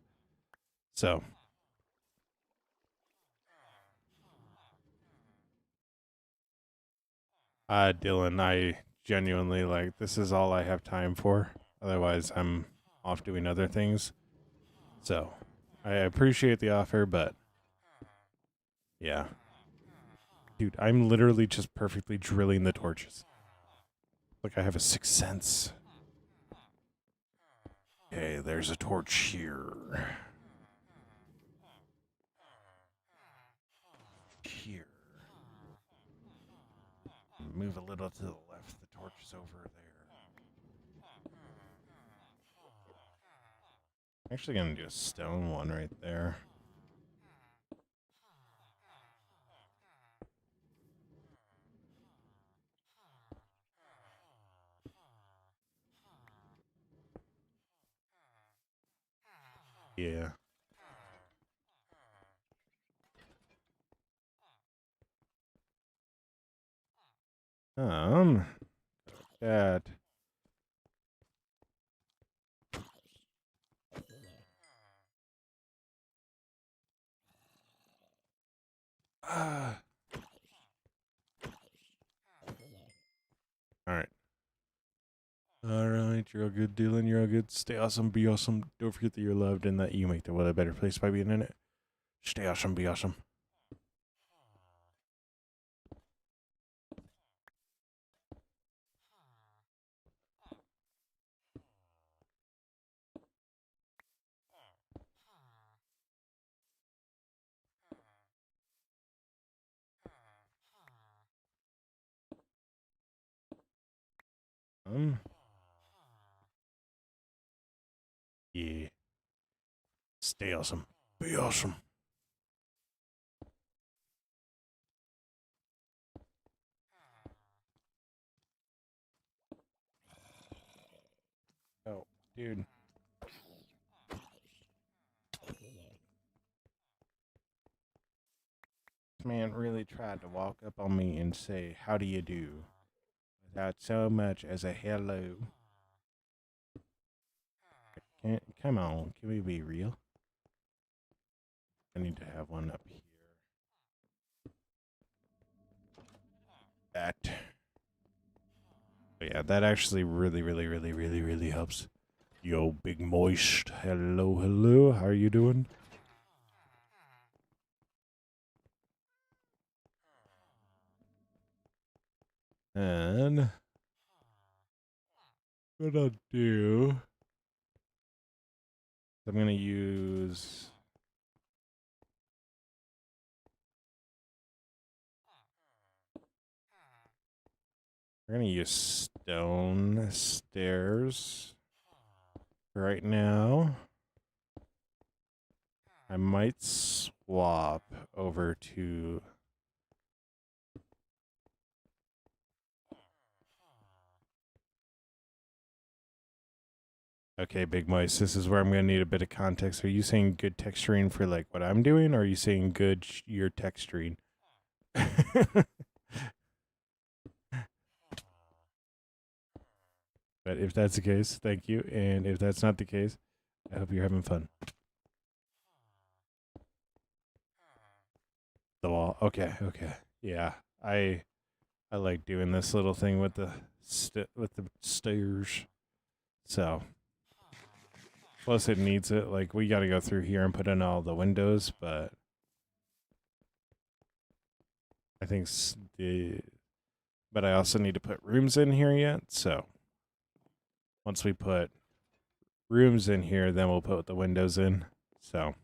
So, Dylan, I genuinely like this is all I have time for. Otherwise, I'm off doing other things. So, I appreciate the offer, but yeah. Dude, I'm literally just perfectly drilling the torches. Like I have a sixth sense. Okay, there's a torch here. Here. Move a little to the left. The torch is over there. I'm actually going to do a stone one right there. Yeah. That. All right. All right, you're all good, Dylan. You're all good. Stay awesome, be awesome. Don't forget that you're loved and that you make the world a better place by being in it. Stay awesome, be awesome. Um, yeah. Stay awesome. Be awesome. Oh, dude. This man really tried to walk up on me and say, "How do you do?" without so much as a hello. Come on, can we be real? I need to have one up here. That. But yeah, that actually really, really, really, really, really helps. Yo, Big Moist. Hello, hello. How are you doing? And what I'll do, I'm gonna use. We're gonna use stone stairs right now. I might swap over to. Okay, Big Mice, this is where I'm going to need a bit of context. Are you saying good texturing for like what I'm doing, or are you saying good your texturing? But if that's the case, thank you. And if that's not the case, I hope you're having fun. The wall. Okay, okay. Yeah. I like doing this little thing with the with the stairs. So, plus it needs it. Like we got to go through here and put in all the windows, but I think but I also need to put rooms in here yet. So, once we put rooms in here, then we'll put the windows in. So,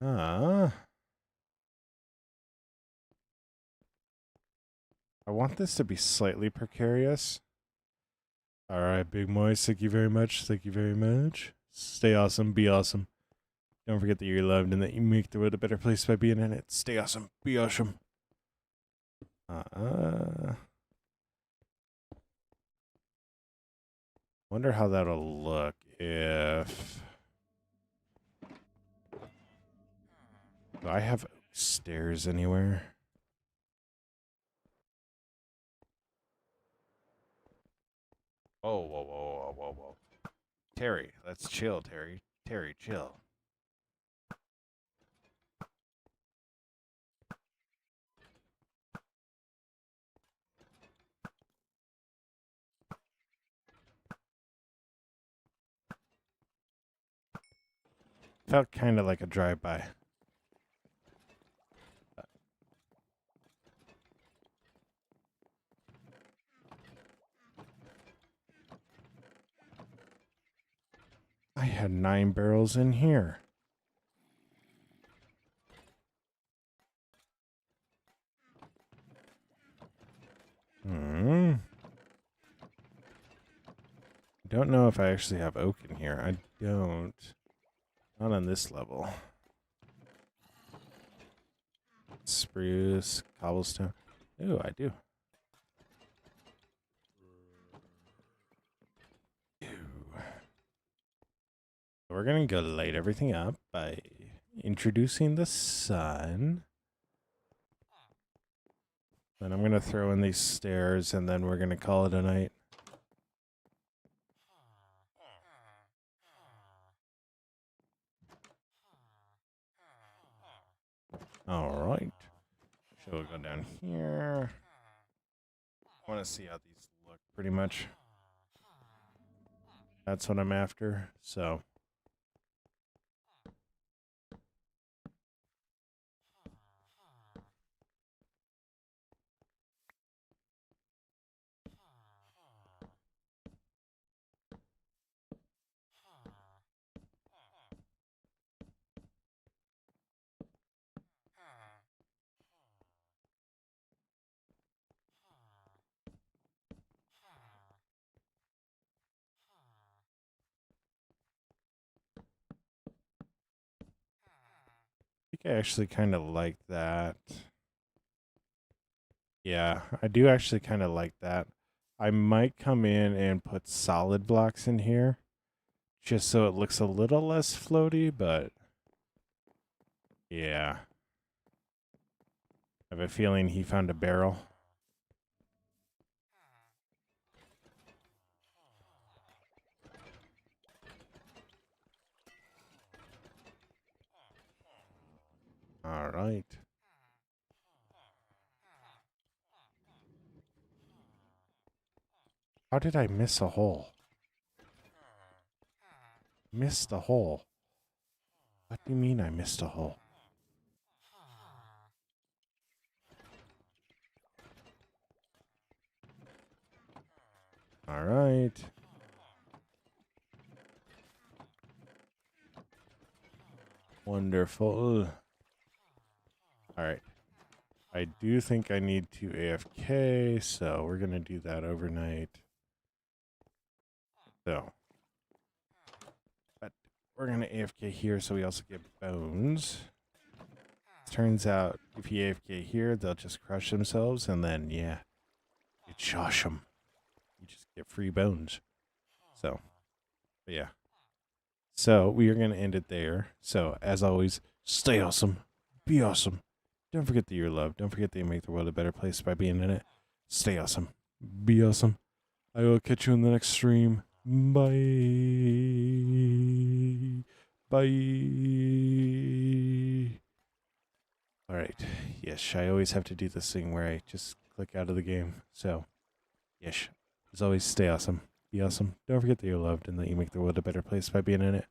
I want this to be slightly precarious. All right, Big Moist, thank you very much. Thank you very much. Stay awesome. Be awesome. Don't forget that you're loved and that you make the world a better place by being in it. Stay awesome. Be awesome. Wonder how that'll look if... Do I have stairs anywhere? Whoa, whoa, whoa, whoa, whoa, whoa. Terry, let's chill, Terry. Terry, chill. Felt kind of like a drive-by. I had 9 barrels in here. Don't know if I actually have oak in here. I don't. Not on this level. Spruce, cobblestone. Ooh, I do. We're going to go light everything up by introducing the sun. Then I'm going to throw in these stairs and then we're going to call it a night. All right. So we'll go down here. I want to see how these look pretty much. That's what I'm after. So. I actually kind of like that. Yeah, I do actually kind of like that. I might come in and put solid blocks in here just so it looks a little less floaty, but yeah. I have a feeling he found a barrel. All right. How did I miss a hole? Missed a hole. What do you mean I missed a hole? All right. Wonderful. All right. I do think I need to AFK, so we're going to do that overnight. So. But we're going to AFK here so we also get bones. Turns out if you AFK here, they'll just crush themselves and then, yeah, you josh them. You just get free bones. So, but yeah. So we are going to end it there. So as always, stay awesome. Be awesome. Don't forget that you're loved. Don't forget that you make the world a better place by being in it. Stay awesome. Be awesome. I will catch you in the next stream. Bye. Bye. All right. Yes, I always have to do this thing where I just click out of the game. So, yes, as always, stay awesome. Be awesome. Don't forget that you're loved and that you make the world a better place by being in it.